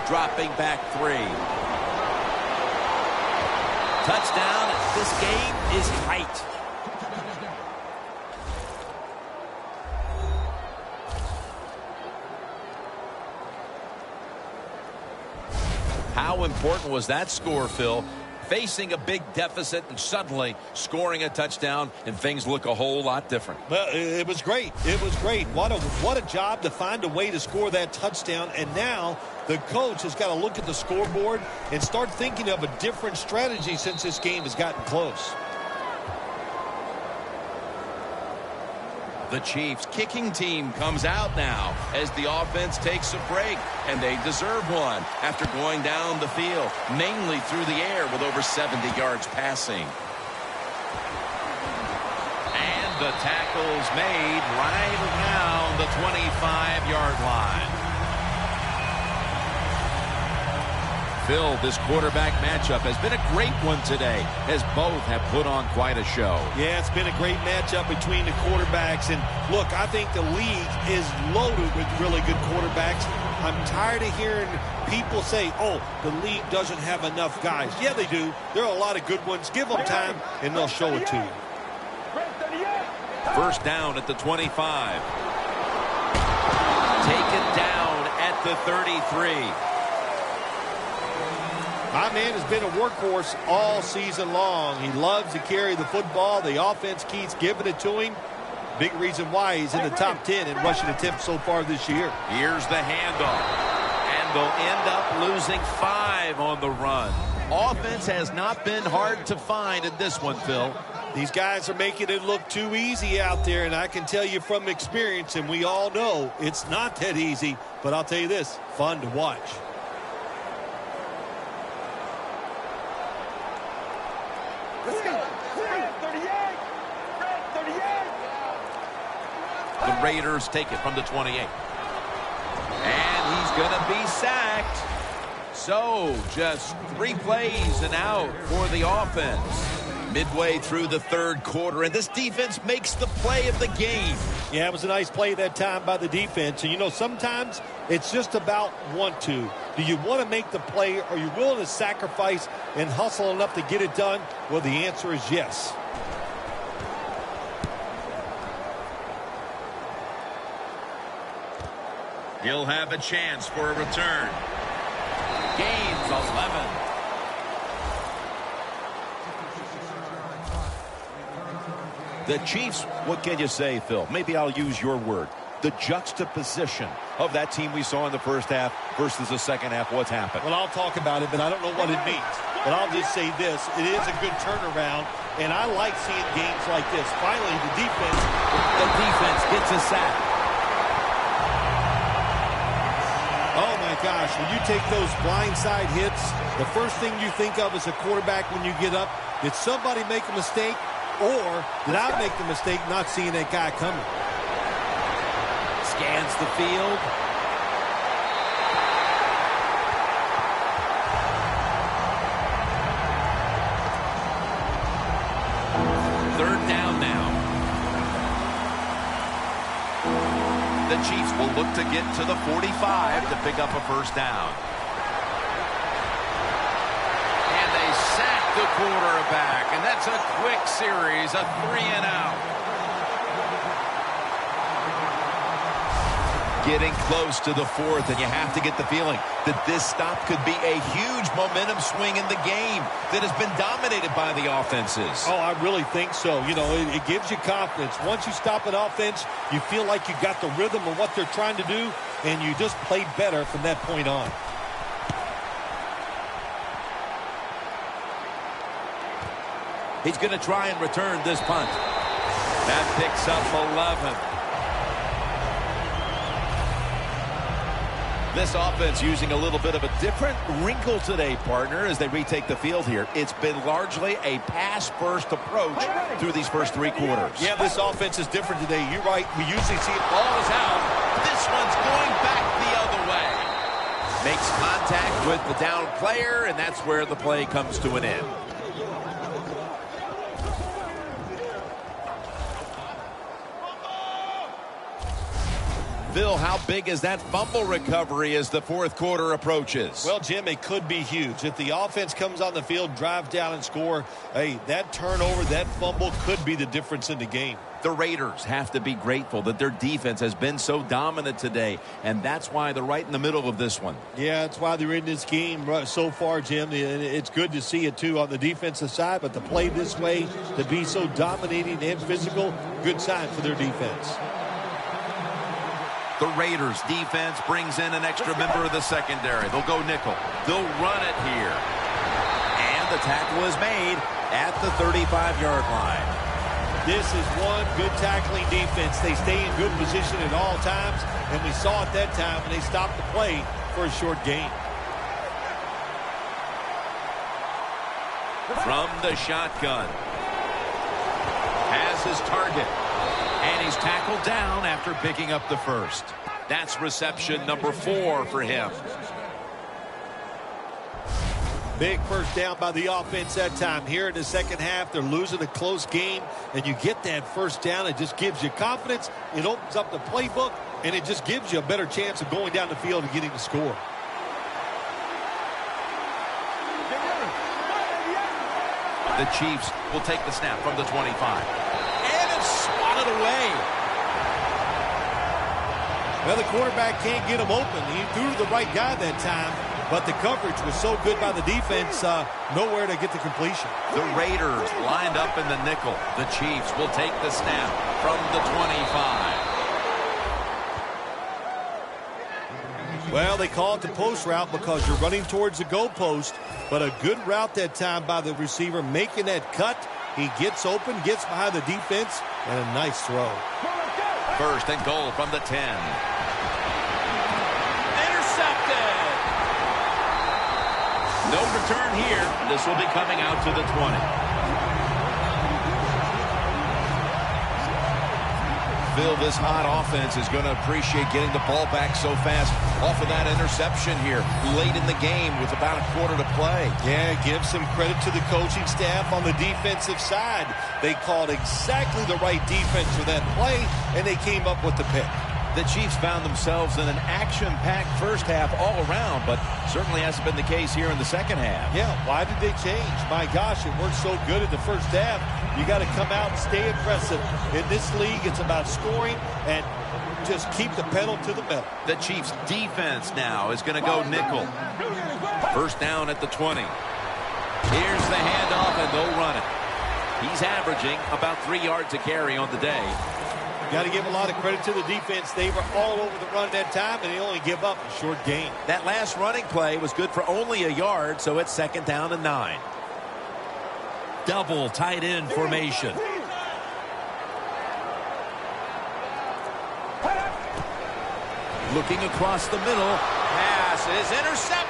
Dropping back 3. Touchdown. This game is tight. How important was that score, Phil? Facing a big deficit and suddenly scoring a touchdown, and things look a whole lot different. Well, it was great. It was great. What a job to find a way to score that touchdown. And now the coach has got to look at the scoreboard and start thinking of a different strategy since this game has gotten close. The Chiefs kicking team comes out now as the offense takes a break, and they deserve one after going down the field, mainly through the air with over 70 yards passing. And the tackle's made right around the 25-yard line. Phil, this quarterback matchup has been a great one today, as both have put on quite a show. Yeah, it's been a great matchup between the quarterbacks. And look, I think the league is loaded with really good quarterbacks. I'm tired of hearing people say, oh, the league doesn't have enough guys. Yeah, they do. There are a lot of good ones. Give them time, and they'll show it to you. First down at the 25. Taken down at the 33. My man has been a workhorse all season long. He loves to carry the football. The offense keeps giving it to him. Big reason why he's in the top 10 in rushing attempts so far this year. Here's the handoff. And they'll end up losing 5 on the run. Offense has not been hard to find in this one, Phil. These guys are making it look too easy out there, and I can tell you from experience, and we all know it's not that easy, but I'll tell you this, fun to watch. The Raiders take it from the 28. And he's going to be sacked. So, just 3 plays and out for the offense. Midway through the third quarter, and this defense makes the play of the game. Yeah, it was a nice play that time by the defense. And, you know, sometimes it's just about want to. Do you want to make the play? Are you willing to sacrifice and hustle enough to get it done? Well, the answer is yes. He'll have a chance for a return. Gains 11. The Chiefs, what can you say, Phil? Maybe I'll use your word. The juxtaposition of that team we saw in the first half versus the second half. What's happened? Well, I'll talk about it, but I don't know what it means. But I'll just say this. It is a good turnaround, and I like seeing games like this. Finally, the defense gets a sack. Oh, my gosh. When you take those blindside hits, the first thing you think of as a quarterback when you get up, did somebody make a mistake? Or did I make the mistake not seeing that guy coming? Scans the field. Third down now. The Chiefs will look to get to the 45 to pick up a first down. The quarterback, and that's a quick series, a 3-and-out. Getting close to the fourth, and you have to get the feeling that this stop could be a huge momentum swing in the game that has been dominated by the offenses. Oh, I really think so. You know, it gives you confidence. Once you stop an offense, you feel like you got the rhythm of what they're trying to do, and you just played better from that point on. He's going to try and return this punt. That picks up 11. This offense using a little bit of a different wrinkle today, partner, as they retake the field here. It's been largely a pass-first approach through these first three quarters. Yeah, this offense is different today. You're right. We usually see it ball is out. This one's going back the other way. Makes contact with the down player, and that's where the play comes to an end. Phil, how big is that fumble recovery as the fourth quarter approaches? Well, Jim, it could be huge. If the offense comes on the field, drive down and score, hey, that turnover, that fumble could be the difference in the game. The Raiders have to be grateful that their defense has been so dominant today, and that's why they're right in the middle of this one. Yeah, that's why they're in this game so far, Jim. It's good to see it, too, on the defensive side, but to play this way, to be so dominating and physical, good sign for their defense. The Raiders defense brings in an extra member of the secondary. They'll go nickel. They'll run it here. And the tackle is made at the 35-yard line. This is one good tackling defense. They stay in good position at all times, and we saw it that time when they stopped the play for a short gain. From the shotgun. Has his target. And he's tackled down after picking up the first. That's reception number 4 for him. Big first down by the offense that time. Here in the second half, they're losing a close game, and you get that first down. It just gives you confidence. It opens up the playbook, and it just gives you a better chance of going down the field and getting the score. The Chiefs will take the snap from the 25. Away. Well, the quarterback can't get him open. He threw to the right guy that time, but the coverage was so good by the defense, nowhere to get the completion. The Raiders lined up in the nickel. The Chiefs will take the snap from the 25. Well, they call it the post route because you're running towards the goal post, but a good route that time by the receiver making that cut. He gets open, gets behind the defense, and a nice throw. First and goal from the 10. Intercepted. No return here. This will be coming out to the 20. Phil, this hot offense is going to appreciate getting the ball back so fast off of that interception here late in the game with about a quarter to play. Yeah, give some credit to the coaching staff on the defensive side. They called exactly the right defense for that play, and they came up with the pick. The Chiefs found themselves in an action-packed first half all around, but certainly hasn't been the case here in the second half. Yeah, why did they change? My gosh, it worked so good in the first half. You got to come out and stay aggressive. In this league, it's about scoring and just keep the pedal to the metal. The Chiefs defense now is going to go nickel. First down at the 20. Here's the handoff, and they'll run it. He's averaging about 3 yards a carry on the day. Got to give a lot of credit to the defense. They were all over the run that time, and they only give up a short gain. That last running play was good for only a yard, so it's second down and 9. Double tight end formation. Looking across the middle. Pass is intercepted.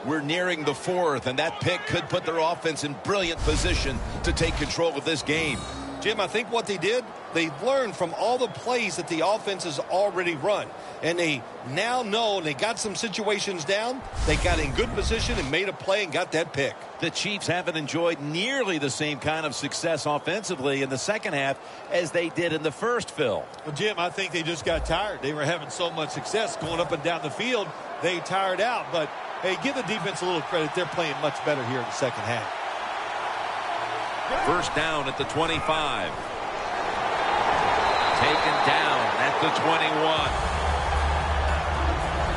We're nearing the fourth, and that pick could put their offense in brilliant position to take control of this game. Jim, I think what they did, they learned from all the plays that the offense has already run. And they now know they got some situations down. They got in good position and made a play and got that pick. The Chiefs haven't enjoyed nearly the same kind of success offensively in the second half as they did in the first, Phil. Well, Jim, I think they just got tired. They were having so much success going up and down the field. They tired out. But, hey, give the defense a little credit. They're playing much better here in the second half. First down at the 25. Taken down at the 21.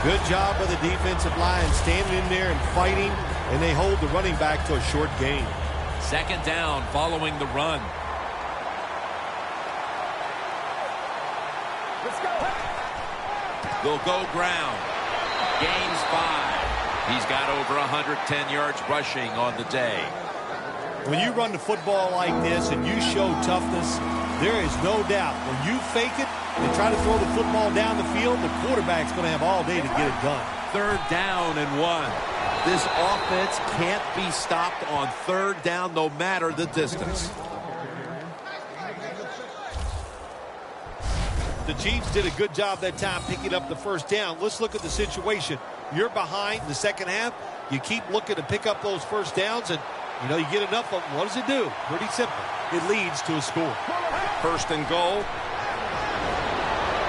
Good job by the defensive line standing in there and fighting, and they hold the running back to a short gain. Second down following the run. Let's go. They'll go ground. Gains 5. He's got over 110 yards rushing on the day. When you run the football like this and you show toughness, there is no doubt when you fake it and try to throw the football down the field, the quarterback's going to have all day to get it done. Third down and 1. This offense can't be stopped on third down no matter the distance. The Chiefs did a good job that time picking up the first down. Let's look at the situation. You're behind in the second half. You keep looking to pick up those first downs, and you know, you get enough of them. What does it do? Pretty simple. It leads to a score. First and goal.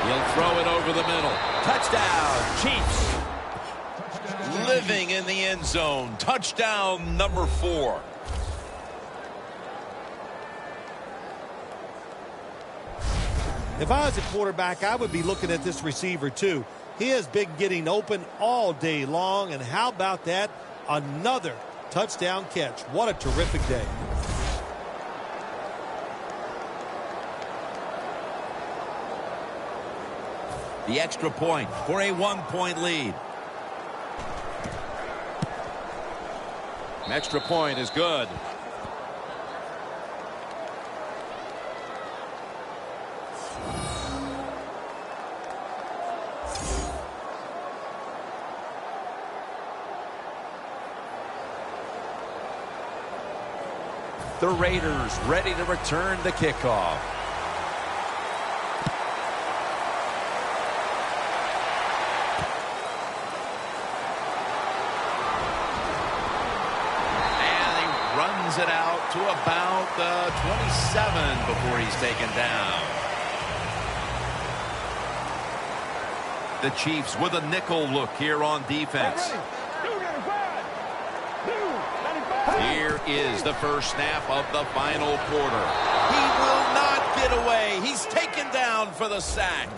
He'll throw it over the middle. Touchdown, Chiefs. Living in the end zone. Touchdown number 4. If I was a quarterback, I would be looking at this receiver too. He has been getting open all day long, and how about that? Another touchdown catch. What a terrific day. The extra point for a 1-point lead. Extra point is good. The Raiders ready to return the kickoff. And he runs it out to about the 27 before he's taken down. The Chiefs with a nickel look here on defense. Here is the first snap of the final quarter. He will not get away. He's taken down for the sack.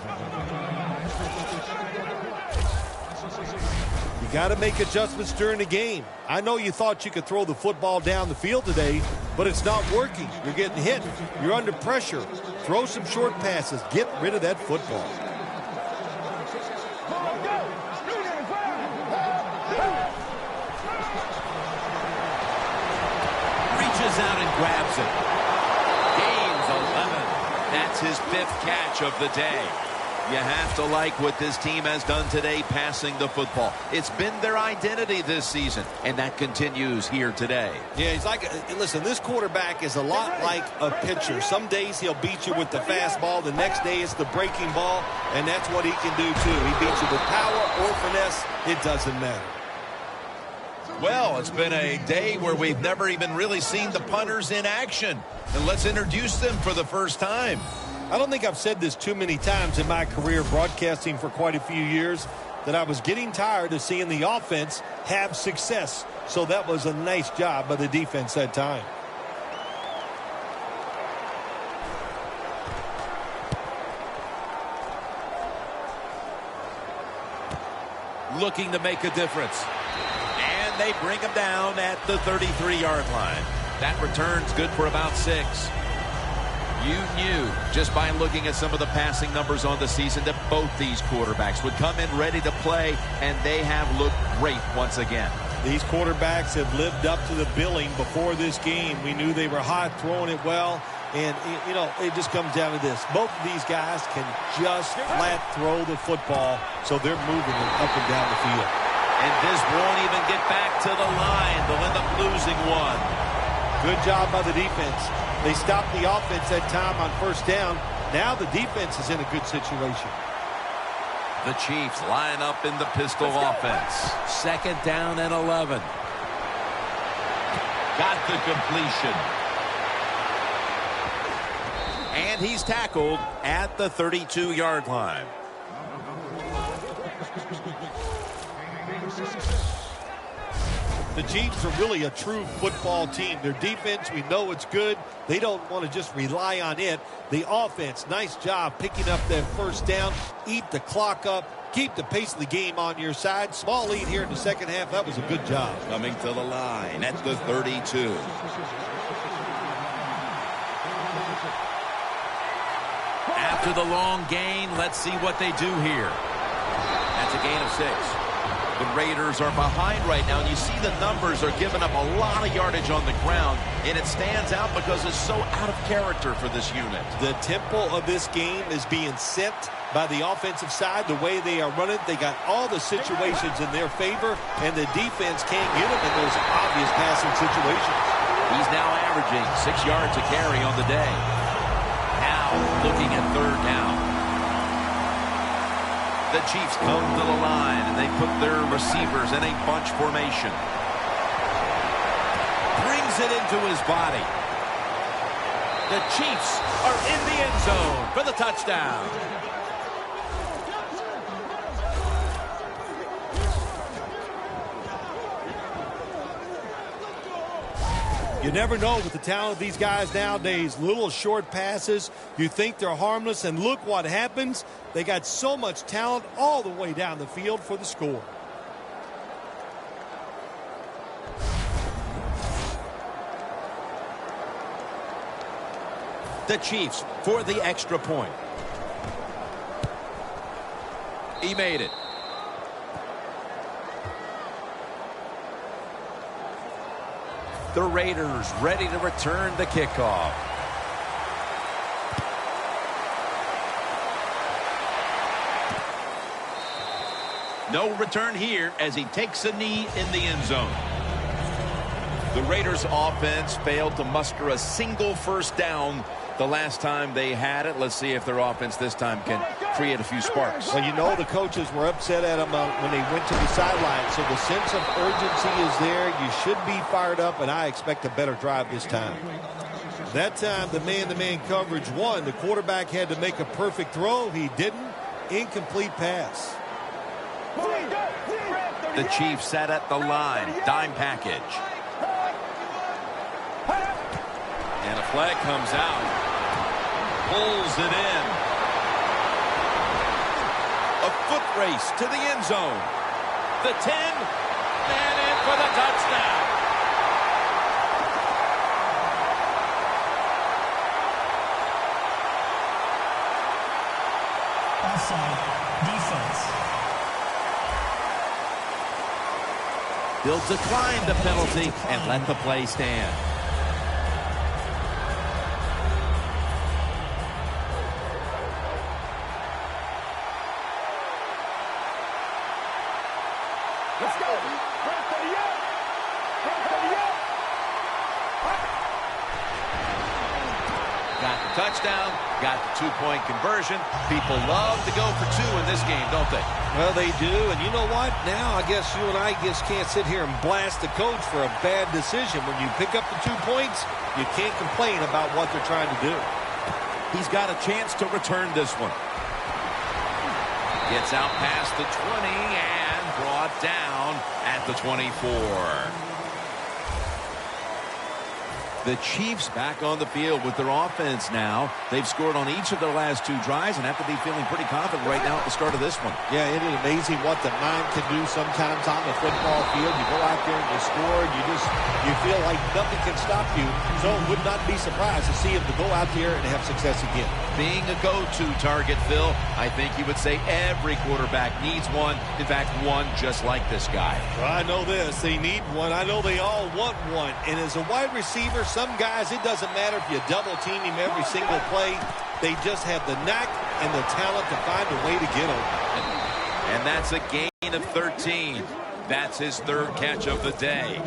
You got to make adjustments during the game. I know you thought you could throw the football down the field today, but it's not working. You're getting hit. You're under pressure. Throw some short passes. Get rid of that football. Out and grabs it. Gains 11. That's his 5th catch of the day. You have to like what this team has done today passing the football. It's been their identity this season, and that continues here today. Yeah, he's like, listen, this quarterback is a lot like a pitcher. Some days he'll beat you with the fastball. The next day it's the breaking ball, and that's what he can do too. He beats you with power or finesse. It doesn't matter. Well, it's been a day where we've never even really seen the punters in action. And let's introduce them for the first time. I don't think I've said this too many times in my career broadcasting for quite a few years, that I was getting tired of seeing the offense have success. So that was a nice job by the defense that time. Looking to make a difference. And they bring him down at the 33-yard line. That return's good for about 6. You knew just by looking at some of the passing numbers on the season that both these quarterbacks would come in ready to play, and they have looked great once again. These quarterbacks have lived up to the billing before this game. We knew they were hot, throwing it well, and, you know, it just comes down to this. Both of these guys can just flat throw the football, so they're moving it up and down the field. And this won't even get back to the line. They'll end up losing one. Good job by the defense. They stopped the offense that time on first down. Now the defense is in a good situation. The Chiefs line up in the pistol offense. 2nd down and 11. Got the completion. And he's tackled at the 32-yard line. The Chiefs are really a true football team. Their defense, we know it's good. They don't want to just rely on it. The offense, nice job picking up that first down, eat the clock up, keep the pace of the game on your side. Small lead here in the second half. That was a good job. Coming to the line at the 32. After the long gain, let's see what they do here. That's a gain of 6. The Raiders are behind right now, and you see the numbers are giving up a lot of yardage on the ground, and it stands out because it's so out of character for this unit. The tempo of this game is being set by the offensive side. The way they are running, they got all the situations in their favor, and the defense can't get them in those obvious passing situations. He's now averaging 6 yards a carry on the day. Now looking at 3rd down. The Chiefs come to the line, and they put their receivers in a bunch formation. Brings it into his body. The Chiefs are in the end zone for the touchdown. You never know with the talent of these guys nowadays. Little short passes. You think they're harmless, and look what happens. They got so much talent all the way down the field for the score. The Chiefs for the extra point. He made it. The Raiders ready to return the kickoff. No return here as he takes a knee in the end zone. The Raiders offense failed to muster a single first down the last time they had it. Let's see if their offense this time can create a few sparks. Well, you know the coaches were upset at them when they went to the sideline, so the sense of urgency is there. You should be fired up, and I expect a better drive this time. That time, the man-to-man coverage won. The quarterback had to make a perfect throw. He didn't. Incomplete pass. The Chiefs sat at the line. Dime package. And a flag comes out. Pulls it in. A foot race to the end zone. The 10, and in for the touchdown. Offside. Defense. They'll decline the penalty and let the play stand. Let's go. Right to the end. Right to the end. Got the touchdown, got the two-point conversion. People love to go for two in this game, don't they? Well, they do, and you know what? Now I guess you and I just can't sit here and blast the coach for a bad decision. When you pick up the 2 points, you can't complain about what they're trying to do. He's got a chance to return this one. Gets out past the 20 and brought down at the 24. The Chiefs back on the field with their offense now. They've scored on each of their last 2 drives and have to be feeling pretty confident right now at the start of this one. Yeah, it is amazing what the mind can do sometimes on the football field. You go out there and you score, and you feel like nothing can stop you. So it would not be surprised to see him to go out there and have success again. Being a go-to target, Phil, I think you would say every quarterback needs one. In fact, one just like this guy. Well, I know this. They need one. I know they all want one. And as a wide receiver, some guys, it doesn't matter if you double team him every single play. They just have the knack and the talent to find a way to get open. And that's a gain of 13. That's his 3rd catch of the day.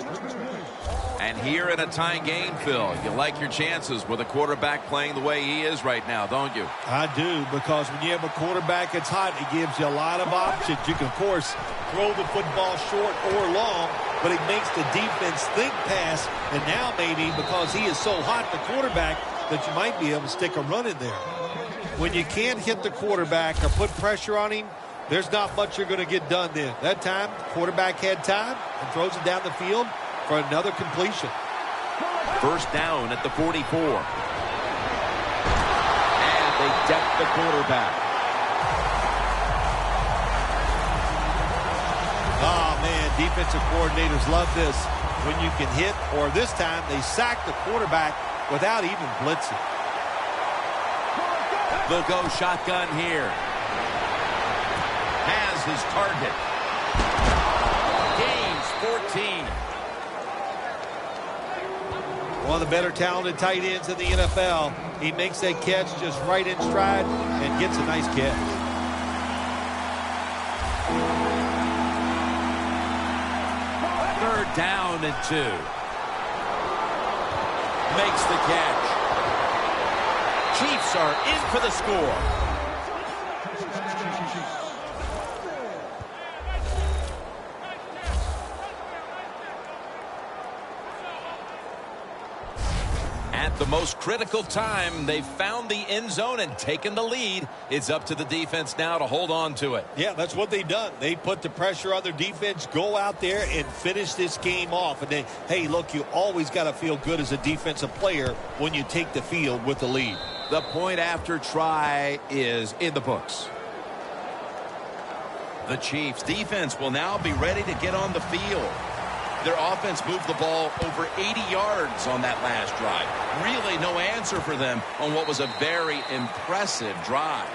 And here in a tie game, Phil, you like your chances with a quarterback playing the way he is right now, don't you? I do, because when you have a quarterback that's hot, it gives you a lot of options. You can, of course, throw the football short or long, but it makes the defense think pass. And now maybe because he is so hot, the quarterback, that you might be able to stick a run in there. When you can't hit the quarterback or put pressure on him, there's not much you're going to get done then. That time, quarterback had time and throws it down the field for another completion. First down at the 44. And they deck the quarterback. Oh, man, defensive coordinators love this. When you can hit, or this time they sack the quarterback without even blitzing. They'll go shotgun here. Has his target. Gains 14. One of the better talented tight ends in the NFL. He makes that catch just right in stride and gets a nice catch. Third down and 2. Makes the catch. Chiefs are in for the score. At the most critical time, they've found the end zone and taken the lead. It's up to the defense now to hold on to it. Yeah, that's what they've done. They put the pressure on their defense, go out there and finish this game off. And then, hey, look, you always got to feel good as a defensive player when you take the field with the lead. The point after try is in the books. The Chiefs defense will now be ready to get on the field. Their offense moved the ball over 80 yards on that last drive. Really no answer for them on what was a very impressive drive.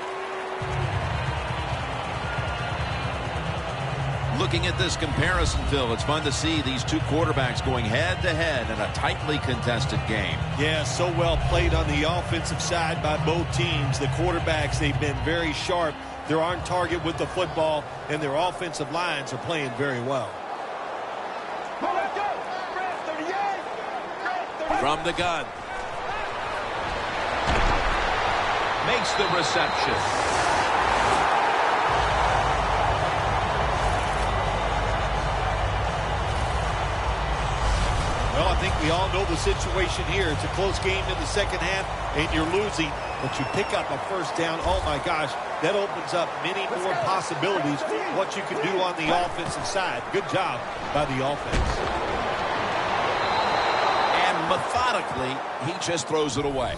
Looking at this comparison, Phil, it's fun to see these two quarterbacks going head-to-head in a tightly contested game. Yeah, so well played on the offensive side by both teams. The quarterbacks, they've been very sharp. They're on target with the football, and their offensive lines are playing very well. From the gun. Makes the reception. Well, I think we all know the situation here. It's a close game in the second half, and you're losing, but you pick up a first down. Oh, my gosh, that opens up many more possibilities what you can do on the offensive side. Good job by the offense. Methodically, he just throws it away.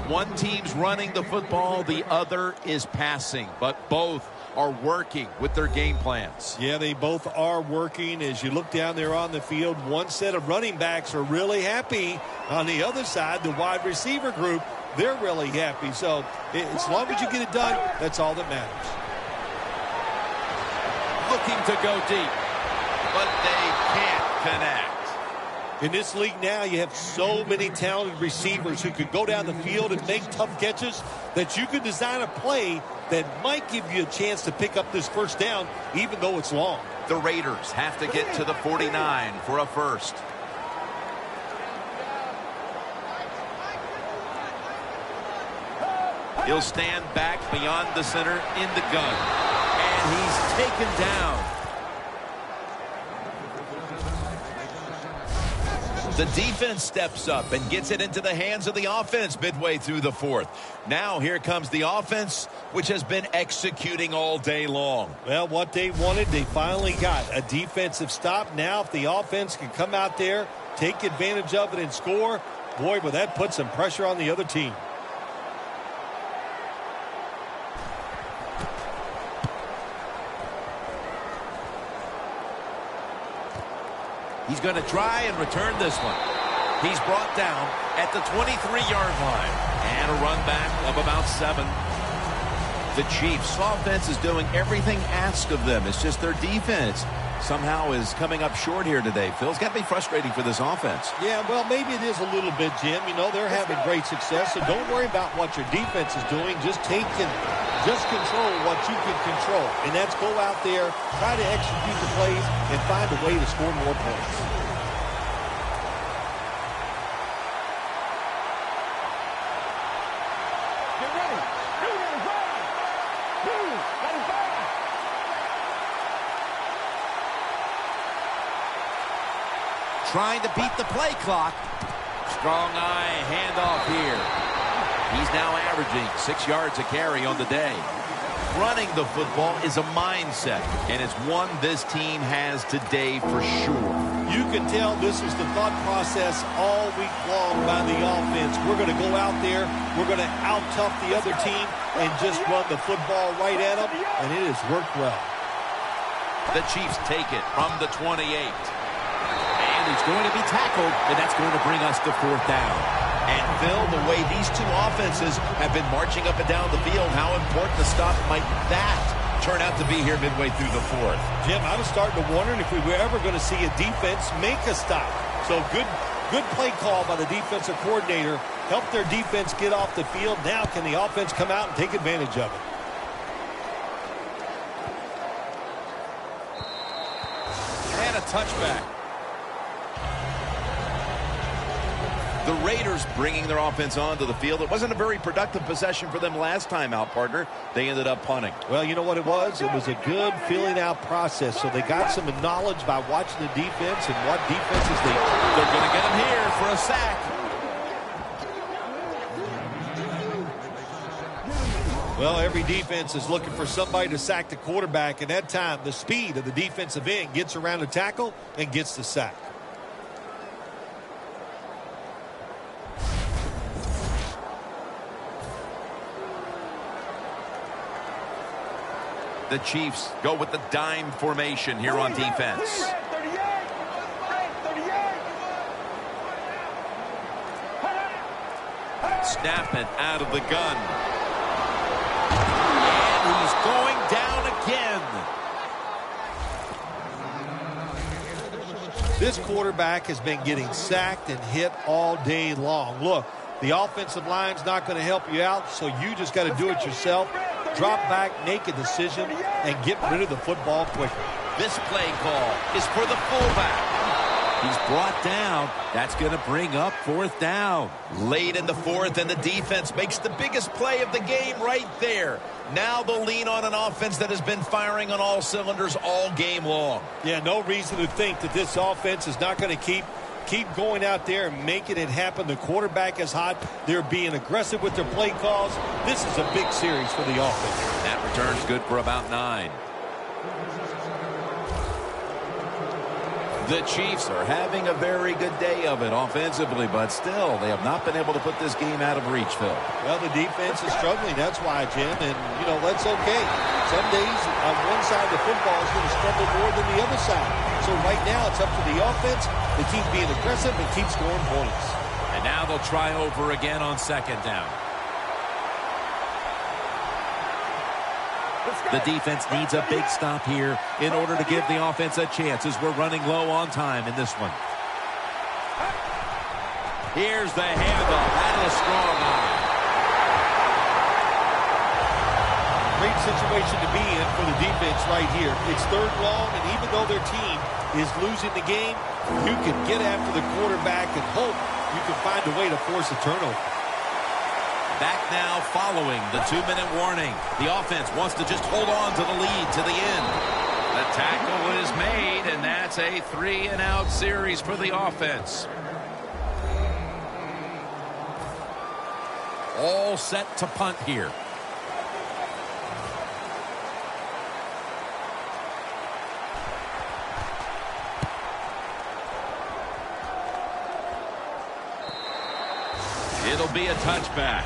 One team's running the football, the other is passing, but both are working with their game plans. Yeah, they both are working. As you look down there on the field, one set of running backs are really happy. On the other side, the wide receiver group, they're really happy. So as long as you get it done, that's all that matters. Looking to go deep, but they can't connect. In this league now, you have so many talented receivers who could go down the field and make tough catches that you could design a play that might give you a chance to pick up this first down, even though it's long. The Raiders have to get to the 49 for a first. He'll stand back beyond the center in the gun. And he's taken down. The defense steps up and gets it into the hands of the offense midway through the fourth. Now here comes the offense, which has been executing all day long. Well, what they wanted, they finally got. A defensive stop. Now if the offense can come out there, take advantage of it and score, boy, will that put some pressure on the other team. He's going to try and return this one. He's brought down at the 23-yard line. And a run back of about 7. The Chiefs' offense is doing everything asked of them. It's just their defense somehow is coming up short here today. Phil, it's got to be frustrating for this offense. Yeah, well, maybe it is a little bit, Jim. You know, they're having great success, so don't worry about what your defense is doing. Just control what you can control. And that's go out there, try to execute the plays, and find a way to score more points. Get ready. That is bad. Trying to beat the play clock. Strong eye handoff here. He's now averaging 6 yards a carry on the day. Running the football is a mindset, and it's one this team has today for sure. You can tell this is the thought process all week long by the offense. We're going to go out there, we're going to out-tough the other team and just run the football right at them, and it has worked well. The Chiefs take it from the 28. And he's going to be tackled, and that's going to bring us to 4th down. And Phil, the way these two offenses have been marching up and down the field, how important a stop might that turn out to be here midway through the fourth? Jim, I was starting to wonder if we were ever going to see a defense make a stop. So good play call by the defensive coordinator. Help their defense get off the field. Now can the offense come out and take advantage of it? And a touchback. The Raiders bringing their offense onto the field. It wasn't a very productive possession for them last time out, partner. They ended up punting. Well, you know what it was? It was a good filling out process. So they got some knowledge by watching the defense and what defenses they... They're going to get him here for a sack. Well, every defense is looking for somebody to sack the quarterback. And that time, the speed of the defensive end gets around the tackle and gets the sack. The Chiefs go with the dime formation here on defense. Snap it out of the gun. And he's going down again. This quarterback has been getting sacked and hit all day long. Look, the offensive line's not going to help you out, so you just got to do it yourself. Drop back, make a decision, and get rid of the football quicker. This play call is for the fullback. He's brought down. That's going to bring up 4th down. Late in the fourth, and the defense makes the biggest play of the game right there. Now they'll lean on an offense that has been firing on all cylinders all game long. Yeah, no reason to think that this offense is not going to keep going out there and making it happen. The quarterback is hot. They're being aggressive with their play calls. This is a big series for the offense. That return's good for about 9. The Chiefs are having a very good day of it offensively, but still, they have not been able to put this game out of reach, Phil. Well, the defense is struggling. That's why, Jim, and, you know, that's okay. Some days on one side of the football is going to struggle more than the other side. So right now, it's up to the offense to keep being aggressive and keep scoring points. And now they'll try over again on 2nd down. The defense needs a big stop here in order to give the offense a chance as we're running low on time in this one. Here's the handoff. That is a strong eye. Great situation to be in for the defense right here. It's 3rd and long, and even though their team is losing the game, you can get after the quarterback and hope you can find a way to force a turnover. Back now following the 2-minute warning. The offense wants to just hold on to the lead to the end. The tackle is made, and that's a 3-and-out series for the offense. All set to punt here. It'll be a touchback.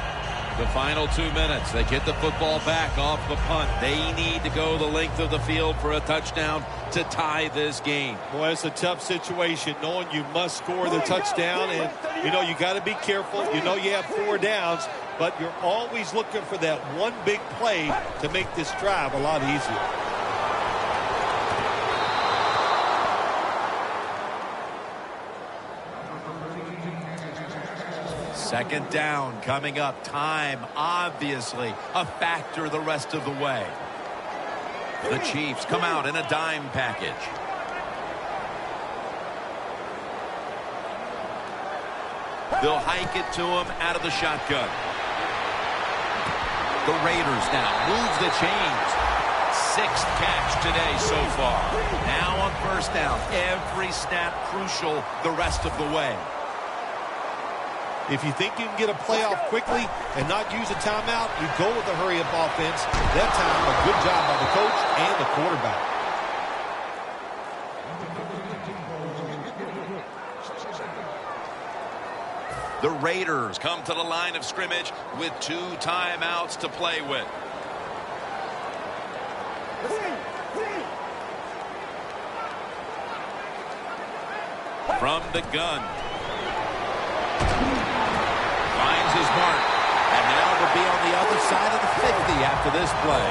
The final 2 minutes. They get the football back off the punt. They need to go the length of the field for a touchdown to tie this game. Boy, it's a tough situation knowing you must score the touchdown. And, you know, you got to be careful. You know you have 4 downs, but you're always looking for that one big play to make this drive a lot easier. Second down coming up. Time, obviously, a factor the rest of the way. The Chiefs come out in a dime package. They'll hike it to him out of the shotgun. The Raiders now move the chains. 6th catch today so far. Now on 1st down. Every snap crucial the rest of the way. If you think you can get a playoff quickly and not use a timeout, you go with the hurry-up offense. That time, a good job by the coach and the quarterback. The Raiders come to the line of scrimmage with 2 timeouts to play with. From the gun. Finds his mark. And now will be on the other side of the 50 after this play.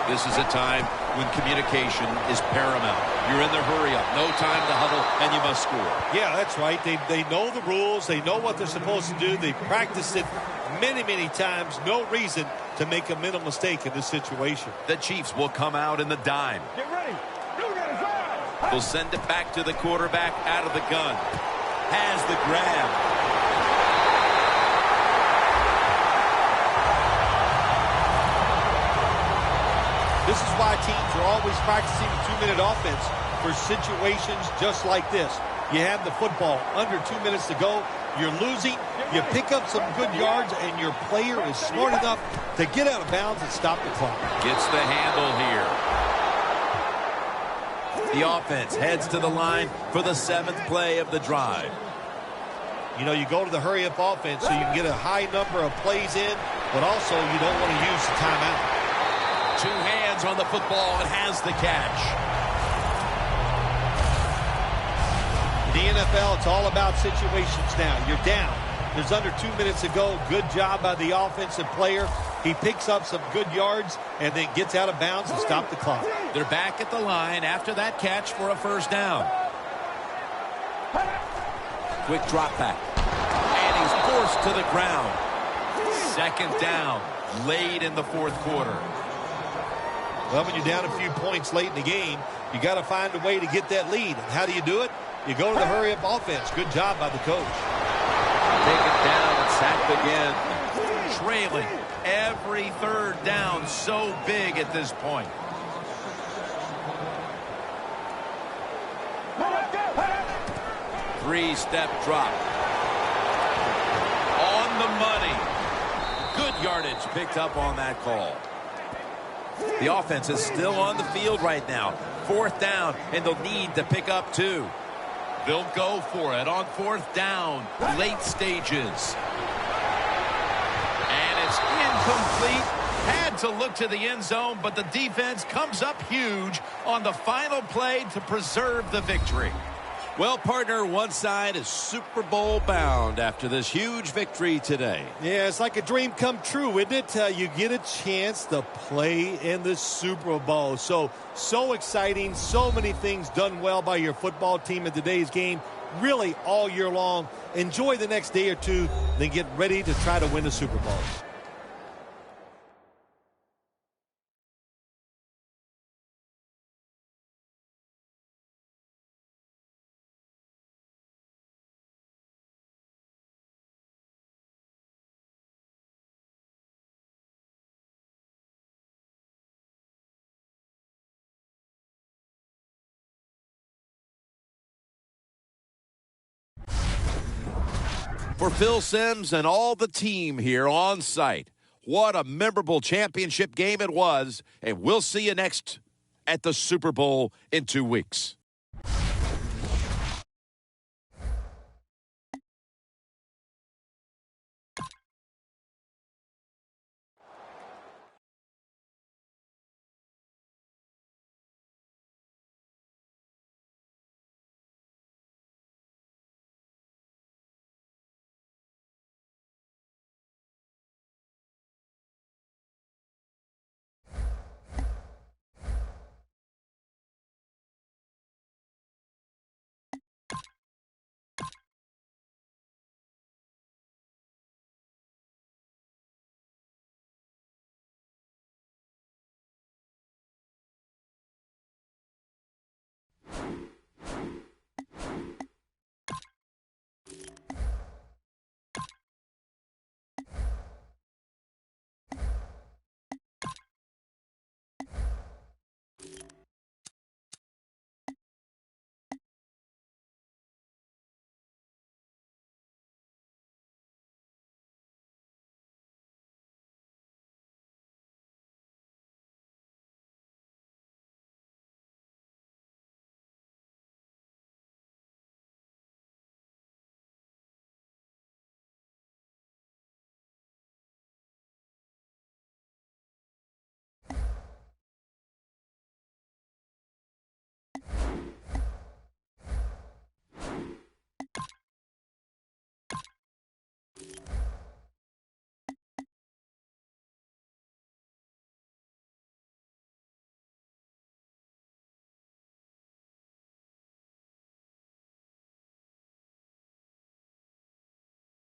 This is a time when communication is paramount. You're in the hurry-up. No time to huddle, and you must score. Yeah, that's right. They know the rules. They know what they're supposed to do. They've practiced it many, many times. No reason to make a mental mistake in this situation. The Chiefs will come out in the dime. Get ready. They'll send it back to the quarterback out of the gun. Has the grab. This is why teams are always practicing the 2-minute offense for situations just like this. You have the football under 2 minutes to go. You're losing. You pick up some good yards, and your player is smart enough to get out of bounds and stop the clock. Gets the handle here. The offense heads to the line for the 7th play of the drive. You know, you go to the hurry-up offense so you can get a high number of plays in, but also you don't want to use the timeout. 2 hands on the football and has the catch. In the NFL, it's all about situations now. You're down. There's under 2 minutes to go. Good job by the offensive player. He picks up some good yards and then gets out of bounds to stop the clock. They're back at the line after that catch for a 1st down. Quick drop back. And he's forced to the ground. 2nd down, late in the 4th quarter. Well, when you're down a few points late in the game, you got to find a way to get that lead. And how do you do it? You go to the hurry-up offense. Good job by the coach. Taken down and sacked again. Trailing every 3rd down, so big at this point. Three-step drop. On the money. Good yardage picked up on that call. The offense is still on the field right now. 4th down, and they'll need to pick up 2. They'll go for it on 4th down, late stages. And it's incomplete. Had to look to the end zone, but the defense comes up huge on the final play to preserve the victory. Well, partner, one side is Super Bowl bound after this huge victory today. Yeah, it's like a dream come true, isn't it? You get a chance to play in the Super Bowl. So exciting. So many things done well by your football team in today's game. Really all year long. Enjoy the next day or two, then get ready to try to win the Super Bowl. For Phil Simms and all the team here on site, what a memorable championship game it was, and we'll see you next at the Super Bowl in 2 weeks.